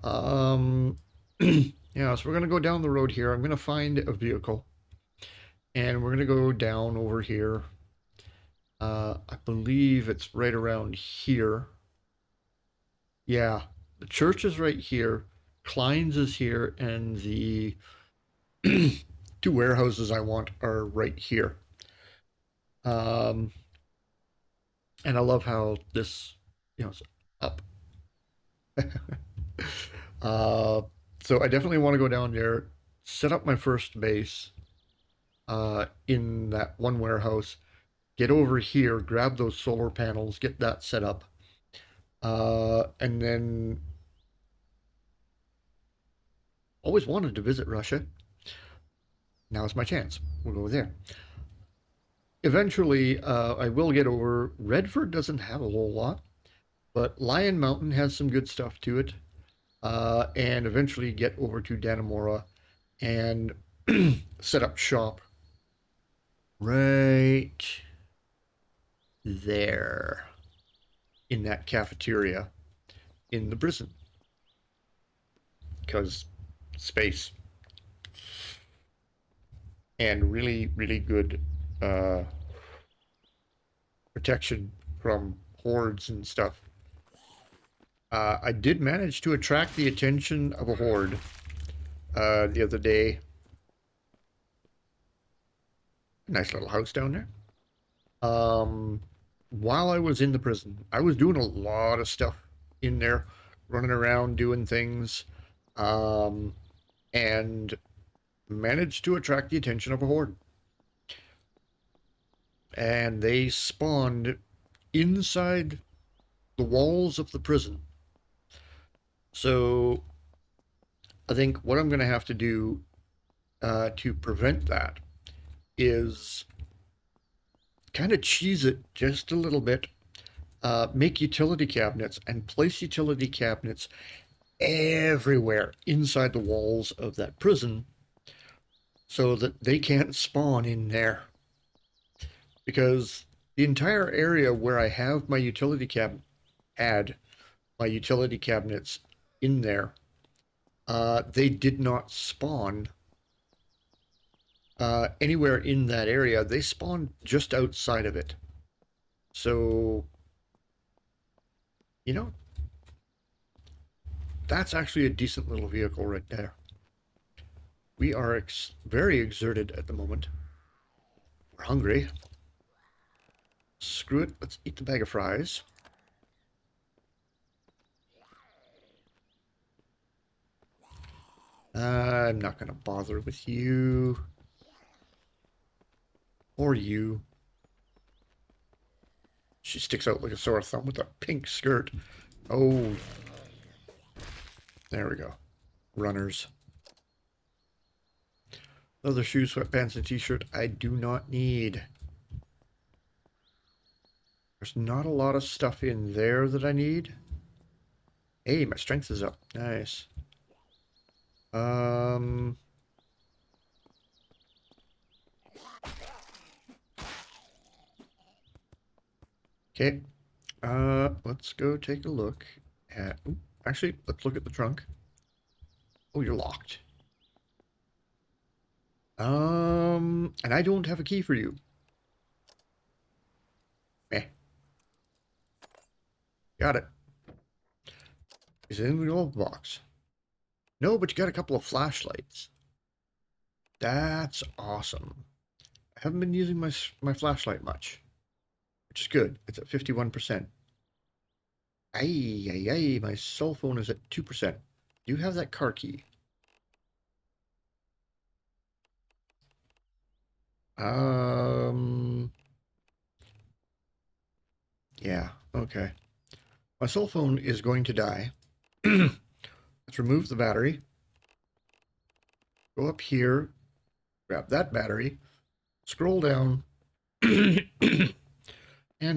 Yeah, so we're going to go down the road here. I'm going to find a vehicle. And we're going to go down over here. I believe it's right around here. Yeah, the church is right here. Klein's is here. And the 2 warehouses I want are right here. And I love how this, is up. uh, so I definitely want to go down there, set up my first base in that one warehouse, get over here, grab those solar panels, get that set up, and then always wanted to visit Russia. Now's my chance. We'll go there. Eventually, I will get over. Redford doesn't have a whole lot, but Lion Mountain has some good stuff to it. And eventually get over to Dannemora and set up shop right there in that cafeteria in the prison. Because space. And really, really good protection from hordes and stuff. I did manage to attract the attention of a horde the other day. Nice little house down there. While I was in the prison, I was doing a lot of stuff in there, running around doing things, and managed to attract the attention of a horde. And they spawned inside the walls of the prison. So I think what I'm going to have to do to prevent that is kind of cheese it just a little bit, make utility cabinets and place utility cabinets everywhere inside the walls of that prison so that they can't spawn in there. Because the entire area where I have my utility had my utility cabinets in there, they did not spawn anywhere in that area. They spawned just outside of it. So, that's actually a decent little vehicle right there. We are very exerted at the moment. We're hungry. Screw it. Let's eat the bag of fries. I'm not going to bother with you. Or you. She sticks out like a sore thumb with a pink skirt. Oh, there we go. Runners. Leather shoes, sweatpants, and t-shirt I do not need. There's not a lot of stuff in there that I need. Hey, my strength is up. Nice. Um... Okay. Let's go take a look at... Ooh, actually, let's look at the trunk. Oh, you're locked. And I don't have a key for you. Eh. Got it. Is it in the glove box? No, but you got a couple of flashlights. That's awesome. I haven't been using my flashlight much, which is good. It's at 51%. Ay, ay, ay, my cell phone is at 2%. Do you have that car key? Yeah, okay. My cell phone is going to die. Let's remove the battery. Go up here, grab that battery, scroll down, and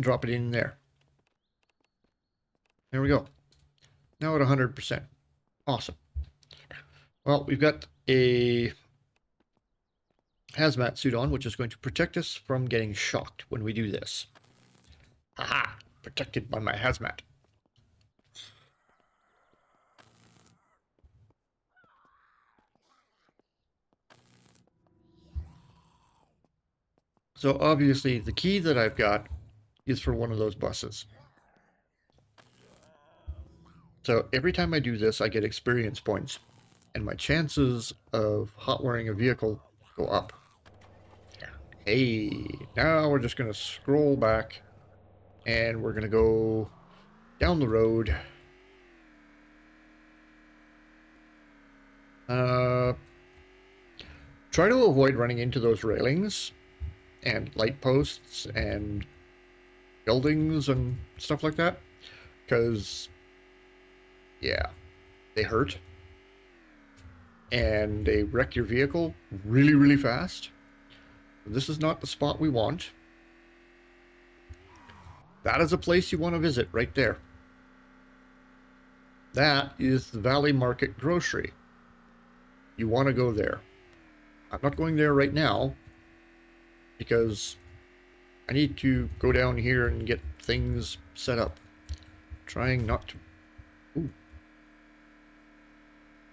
drop it in there. There we go. Now at 100%. Awesome. Well, we've got a hazmat suit on, which is going to protect us from getting shocked when we do this. Aha! Protected by my hazmat. So obviously the key that I've got is for one of those buses. So every time I do this, I get experience points, and my chances of hot wiring a vehicle go up. Hey, now we're just going to scroll back, and we're going to go down the road. Try to avoid running into those railings and light posts and buildings and stuff like that, because, yeah, they hurt. And they wreck your vehicle really, really fast. This is not the spot we want. That is a place you want to visit right there. That is the Valley Market Grocery. You want to go there. I'm not going there right now because I need to go down here and get things set up. Trying not to... Ooh.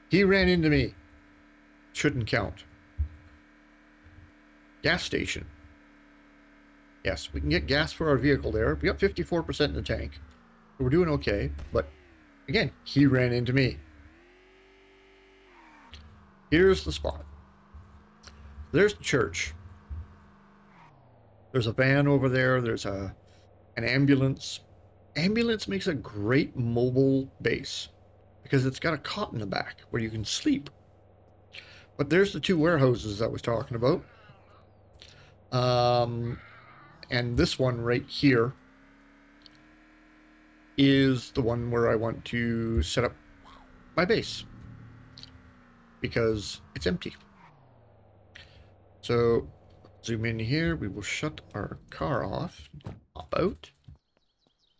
He ran into me. Shouldn't count. Gas station. Yes, we can get gas for our vehicle there. We got 54% in the tank. We're doing okay, but again, he ran into me. Here's the spot. There's the church. There's a van over there. There's an ambulance. Ambulance makes a great mobile base because it's got a cot in the back where you can sleep. But there's the two warehouses I was talking about. And this one right here is the one where I want to set up my base because it's empty. So zoom in here. We will shut our car off. Pop out.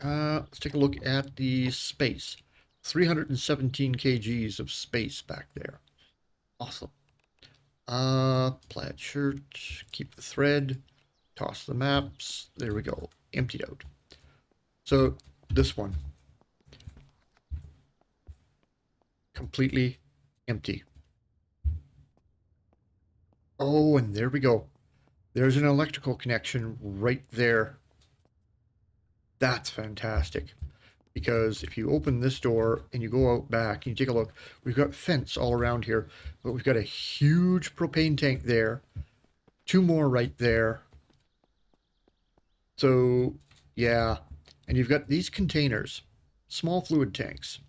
Let's take a look at the space. 317 kgs of space back there. Awesome. Plaid shirt. Keep the thread. Toss the maps. There we go. Emptied out. So this one. Completely empty. Oh, and there we go. There's an electrical connection right there. That's fantastic. Because if you open this door and you go out back and you take a look, we've got fence all around here, but we've got a huge propane tank there, two more right there. So, yeah. And you've got these containers, small fluid tanks.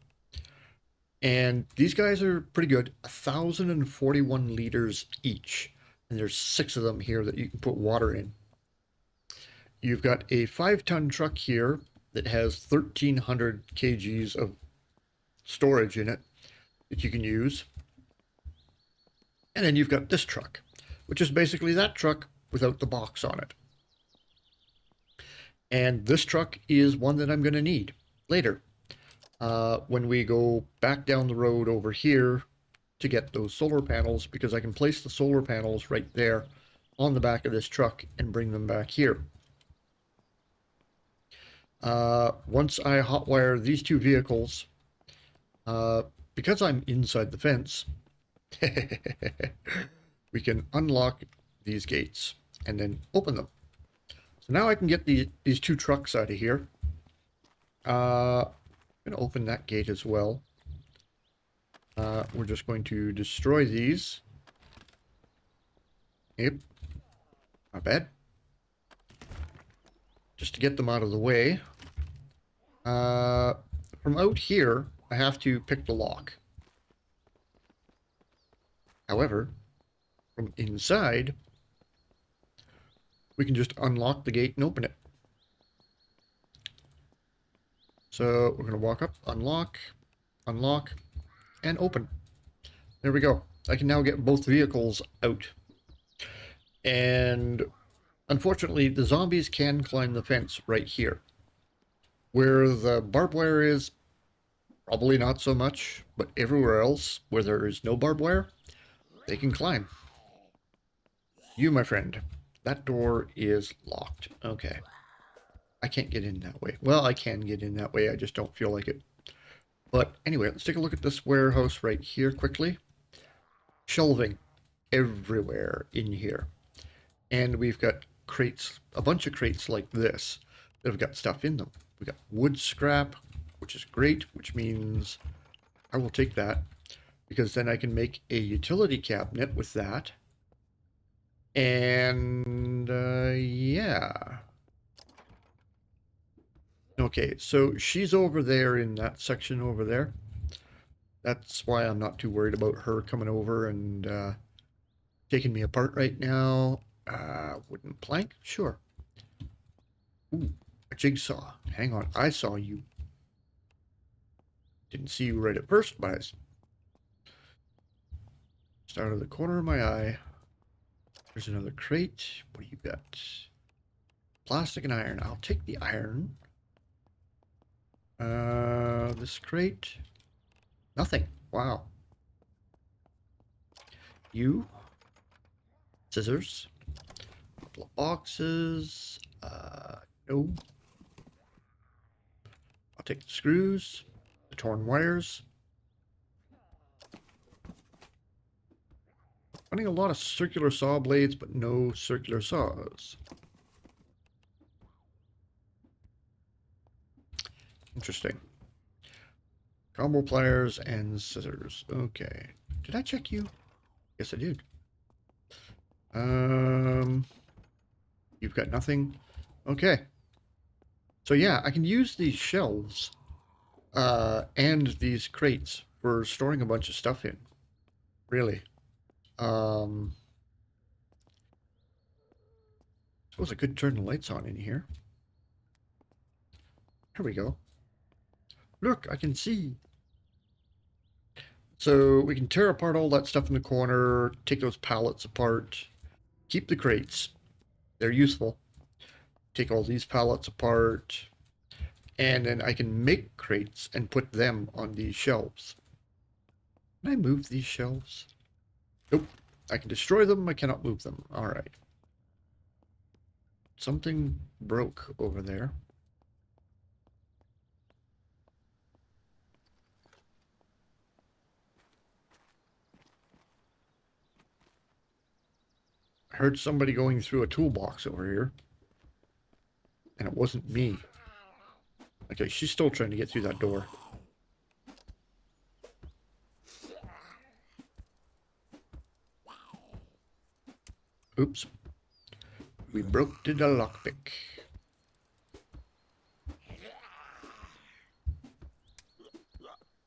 And these guys are pretty good, 1,041 liters each. And there's 6 of them here that you can put water in. you've got a 5-ton truck here that has 1,300 kgs of storage in it that you can use. And then you've got this truck, which is basically that truck without the box on it. And this truck is one that I'm going to need later when we go back down the road over here to get those solar panels, because I can place the solar panels right there on the back of this truck and bring them back here. Once I hotwire these two vehicles, because I'm inside the fence, we can unlock these gates and then open them. So now I can get these two trucks out of here. I'm going to open that gate as well. We're just going to destroy these. Yep. Not bad. Just to get them out of the way. From out here, I have to pick the lock. However, from inside, we can just unlock the gate and open it. So we're going to walk up, unlock, unlock, and open. There we go. I can now get both vehicles out. And unfortunately, the zombies can climb the fence right here. Where the barbed wire is, probably not so much, but everywhere else where there is no barbed wire, they can climb. You, my friend, that door is locked. Okay. I can't get in that way. Well, I can get in that way, I just don't feel like it. But anyway, let's take a look at this warehouse right here quickly. Shelving everywhere in here. And we've got crates, a bunch of crates like this that have got stuff in them. We've got wood scrap, which is great, which means I will take that because then I can make a utility cabinet with that. And yeah. Okay, so she's over there in that section over there. That's why I'm not too worried about her coming over and taking me apart right now. Wooden plank? Sure. Ooh, a jigsaw. Hang on, I saw you. Didn't see you right at first, but I just out of the corner of my eye. There's another crate. What do you got? Plastic and iron. I'll take the iron. This crate. Nothing. Wow. You. Scissors. A couple of boxes. No. I'll take the screws. The torn wires. Finding a lot of circular saw blades, but no circular saws. Interesting. Combo pliers and scissors. Okay. Did I check you? Yes, I did. You've got nothing. Okay. So yeah, I can use these shelves and these crates for storing a bunch of stuff in. Really. Suppose I could turn the lights on in here. Here we go. Look, I can see. So we can tear apart all that stuff in the corner, take those pallets apart, keep the crates. They're useful. Take all these pallets apart, and then I can make crates and put them on these shelves. Can I move these shelves? Nope. I can destroy them, I cannot move them. All right. Something broke over there. I heard somebody going through a toolbox over here. And it wasn't me. Okay, she's still trying to get through that door. Oops. We broke the lockpick.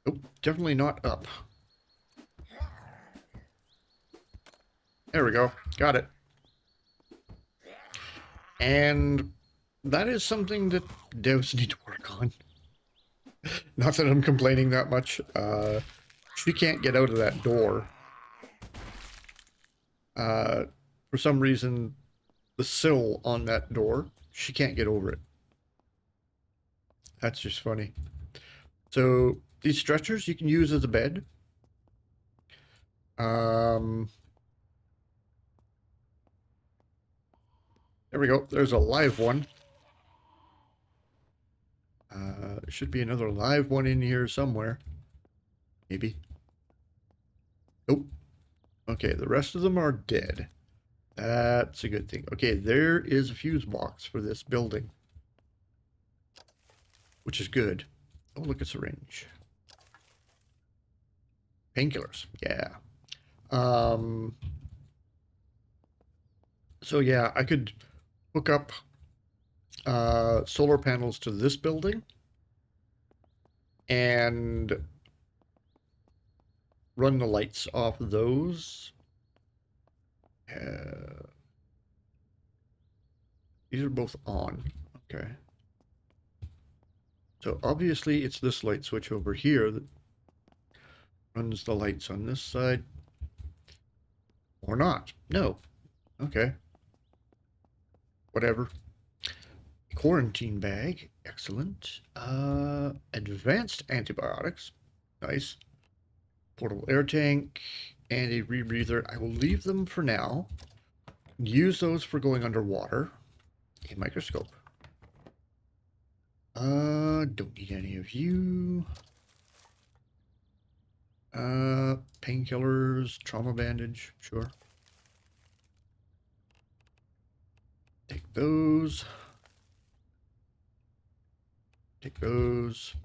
Nope, definitely not up. There we go. Got it. And that is something that devs need to work on. Not that I'm complaining that much. She can't get out of that door. Uh, for some reason, the sill on that door, she can't get over it. That's just funny. So these stretchers you can use as a bed. Um, there we go. There's a live one. There should be another live one in here somewhere. Maybe. Nope. Okay, the rest of them are dead. That's a good thing. Okay, there is a fuse box for this building, which is good. Oh, look, a syringe. Painkillers. Yeah. Um, so yeah, I could hook up solar panels to this building and run the lights off of those. These are both on. Okay. So obviously it's this light switch over here that runs the lights on this side. Or not. No. Okay. Whatever. Quarantine bag. Excellent. Advanced antibiotics. Nice. Portable air tank and a rebreather. I will leave them for now. Use those for going underwater. A microscope. Don't need any of you. Painkillers, trauma bandage, sure. Take those. Take those.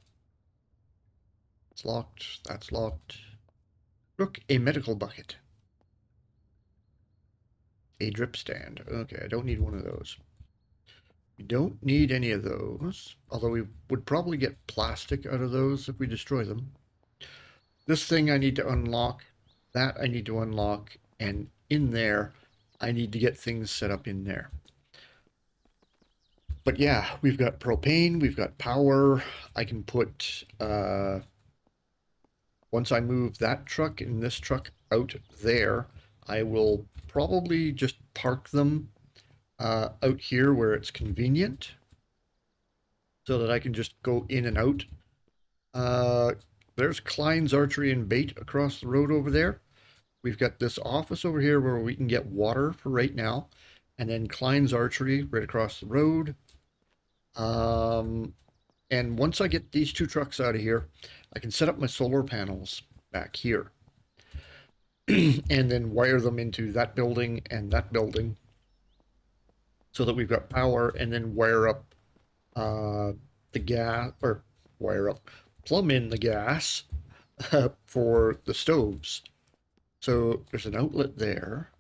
It's locked. That's locked. Look, a medical bucket. A drip stand. Okay, I don't need one of those. We don't need any of those, although we would probably get plastic out of those if we destroy them. This thing I need to unlock. That I need to unlock. And in there, I need to get things set up in there. But yeah, we've got propane, we've got power. I can put, once I move that truck and this truck out there, I will probably just park them out here where it's convenient so that I can just go in and out. There's Klein's Archery and Bait across the road over there. We've got this office over here where we can get water for right now. And then Klein's Archery right across the road. And once I get these two trucks out of here, I can set up my solar panels back here. And then wire them into that building and that building so that we've got power, and then wire up the gas, or wire up, plumb in the gas for the stoves. So there's an outlet there.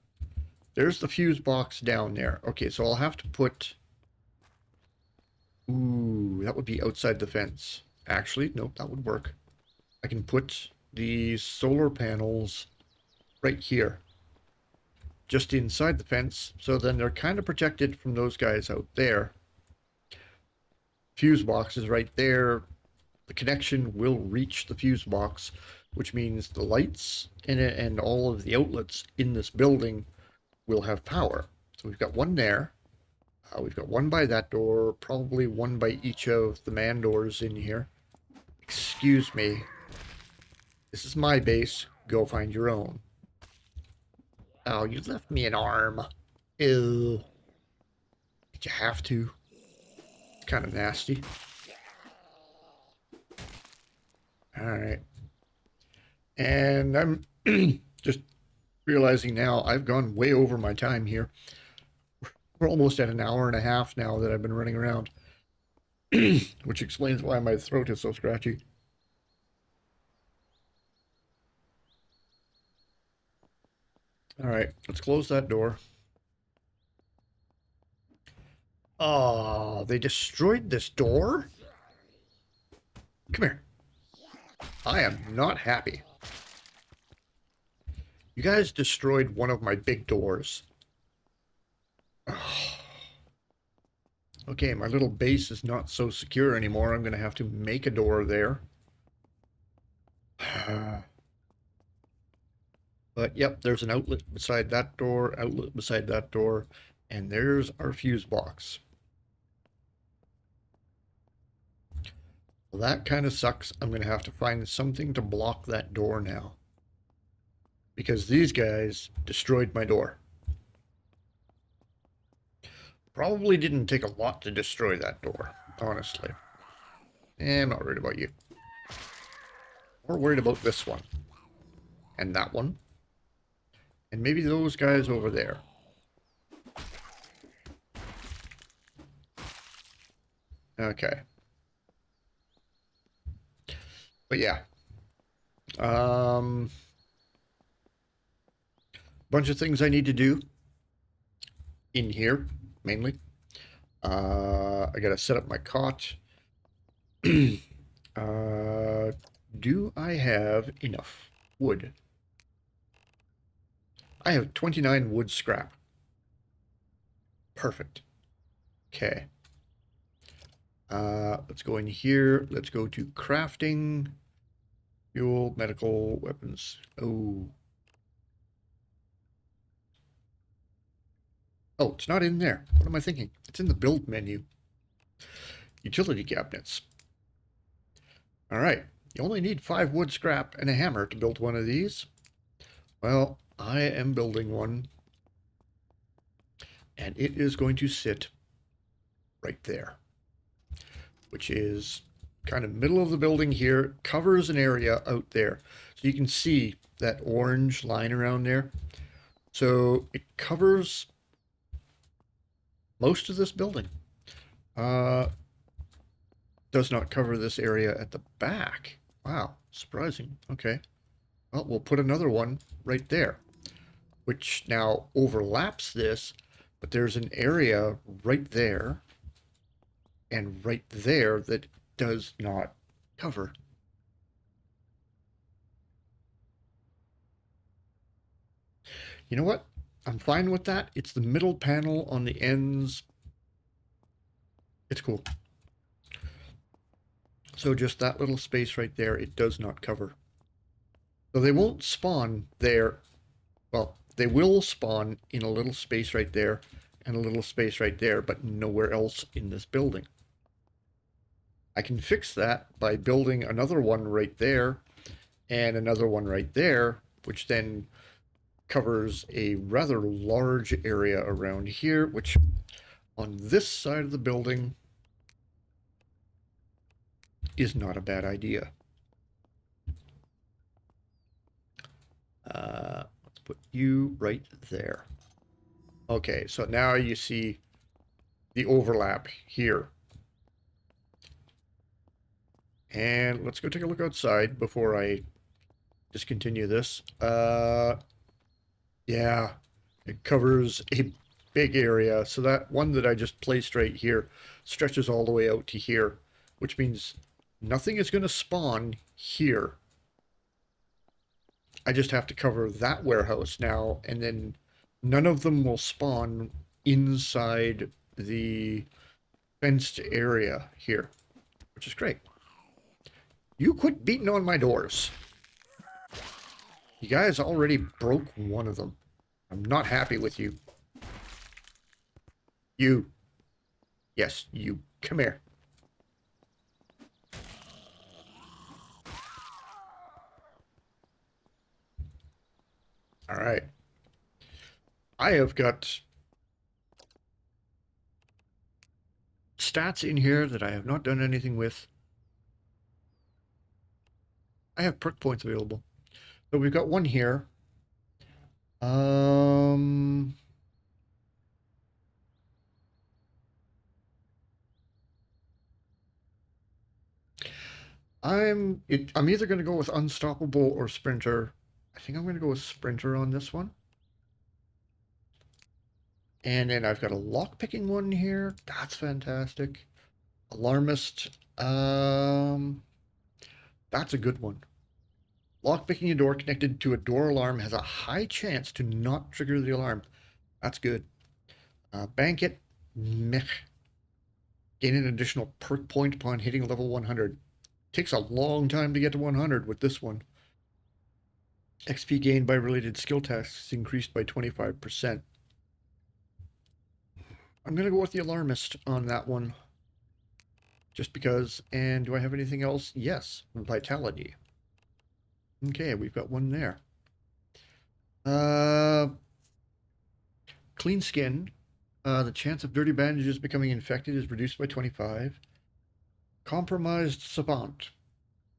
There's the fuse box down there. Okay, so I'll have to put... Ooh, that would be outside the fence. Actually, nope, that would work. I can put the solar panels right here, just inside the fence, so then they're kind of protected from those guys out there. Fuse box is right there. The connection will reach the fuse box, which means the lights in it and all of the outlets in this building will have power. So we've got one there. We've got one by that door, probably one by each of the man doors in here. Excuse me. This is my base. Go find your own. Oh, you left me an arm. Ew. Did you have to? It's kind of nasty. Alright. And I'm just realizing now I've gone way over my time here. We're almost at an hour and a half now that I've been running around. Which explains why my throat is so scratchy. Alright, let's close that door. Oh, they destroyed this door? Come here. I am not happy. You guys destroyed one of my big doors. Oh. Okay, my little base is not so secure anymore. I'm going to have to make a door there. But yep, there's an outlet beside that door, outlet beside that door, and there's our fuse box. Well, that kind of sucks. I'm going to have to find something to block that door now. Because these guys destroyed my door. Probably didn't take a lot to destroy that door, honestly. I'm not worried about you. More worried about this one. And that one. And maybe those guys over there. Okay. But yeah. Bunch of things I need to do. In here, mainly. I gotta set up my cot. Do I have enough wood? I have 29 wood scrap. Perfect. Okay. Let's go in here. Let's go to crafting. Fuel, medical, weapons. Oh. Oh, it's not in there. What am I thinking? It's in the build menu. Utility cabinets. All right. You only need 5 wood scrap and a hammer to build one of these. Well, I am building one. And it is going to sit right there. Which is kind of middle of the building here. Covers an area out there. So you can see that orange line around there. So it covers most of this building. Does not cover this area at the back. Wow, surprising. Okay. Well, we'll put another one right there, which now overlaps this, but there's an area right there and right there that does not cover. You know what? I'm fine with that. It's the middle panel on the ends. It's cool. So just that little space right there, it does not cover. So they won't spawn there. Well, they will spawn in a little space right there and a little space right there, but nowhere else in this building. I can fix that by building another one right there and another one right there, which then covers a rather large area around here, which on this side of the building is not a bad idea. Let's put you right there. Okay, so now you see the overlap here. And let's go take a look outside before I discontinue this. Yeah, it covers a big area. So that one that I just placed right here stretches all the way out to here, which means nothing is going to spawn here. I just have to cover that warehouse now, and then none of them will spawn inside the fenced area here, which is great. You quit beating on my doors. You guys already broke one of them. I'm not happy with you. You. Yes, you. Come here. All right. I have got stats in here that I have not done anything with. I have perk points available. So we've got one here. I'm either going to go with Unstoppable or Sprinter. I think I'm going to go with Sprinter on this one. And then I've got a lockpicking one here. That's fantastic. Alarmist. That's a good one. Lockpicking a door connected to a door alarm has a high chance to not trigger the alarm. That's good. Bank it. Meh. Gain an additional perk point upon hitting level 100. Takes a long time to get to 100 with this one. XP gained by related skill tasks increased by 25%. I'm going to go with the Alarmist on that one. Just because. And do I have anything else? Yes. Vitality. Okay, we've got one there. Clean skin. The chance of dirty bandages becoming infected is reduced by 25. Compromised savant.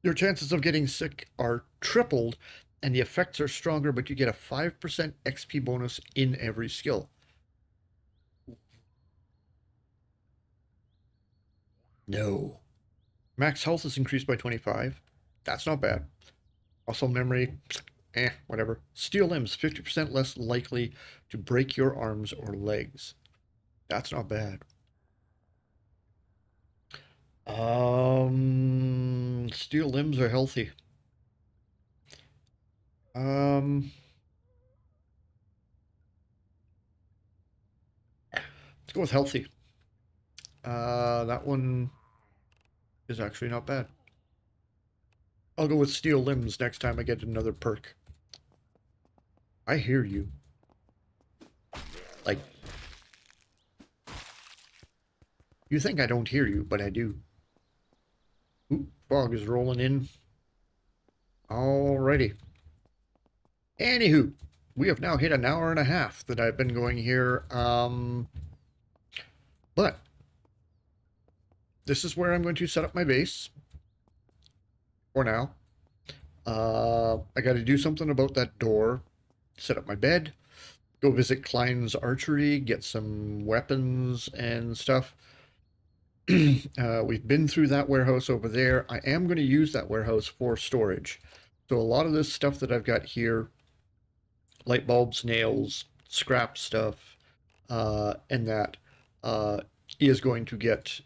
Your chances of getting sick are tripled, and the effects are stronger, but you get a 5% XP bonus in every skill. No. Max health is increased by 25. That's not bad. Also memory, whatever. Steel limbs, 50% less likely to break your arms or legs. That's not bad. Steel limbs are healthy. Let's go with healthy. That one is actually not bad. I'll go with steel limbs next time I get another perk. I hear you. Like, you think I don't hear you, but I do. Ooh, fog is rolling in. Alrighty. Anywho, we have now hit an hour and a half that I've been going here. But this is where I'm going to set up my base for now. I got to do something about that door, set up my bed, go visit Klein's archery, get some weapons and stuff. We've been through that warehouse over there. I am going to use that warehouse for storage. So a lot of this stuff that I've got here, light bulbs, nails, scrap stuff, and that is going to get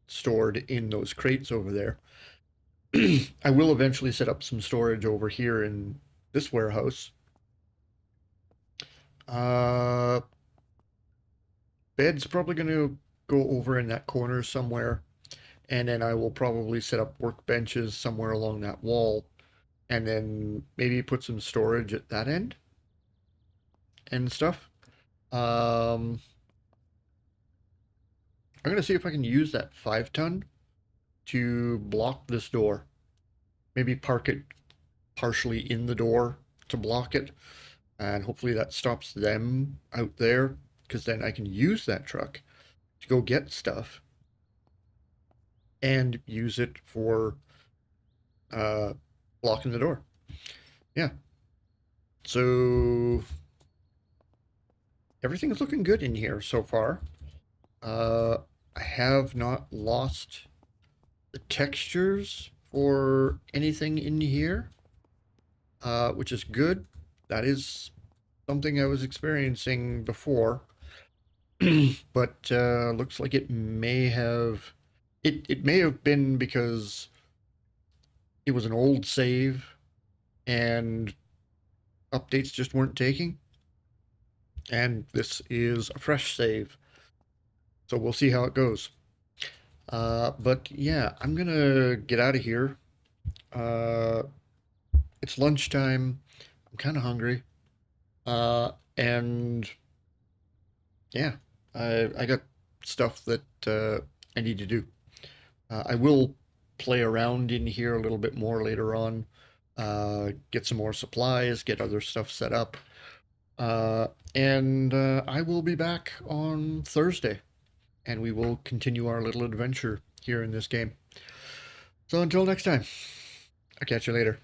stored in those crates over there. I will eventually set up some storage over here in this warehouse. Bed's probably going to go over in that corner somewhere, and then I will probably set up workbenches somewhere along that wall, and then maybe put some storage at that end and stuff. I'm going to see if I can use that 5-ton to block this door. Maybe park it partially in the door to block it, and hopefully that stops them out there, because then I can use that truck to go get stuff and use it for blocking the door. Yeah. So everything's looking good in here so far. I have not lost the textures for anything in here, which is good. That is something I was experiencing before, but looks like it may have it may have been because it was an old save and updates just weren't taking. And this is a fresh save, so we'll see how it goes. But yeah, I'm gonna get out of here. Uh, it's lunchtime. I'm kind of hungry. And yeah, I got stuff that I need to do. I will play around in here a little bit more later on. Get some more supplies, get other stuff set up. And I will be back on Thursday, and we will continue our little adventure here in this game. So until next time, I'll catch you later.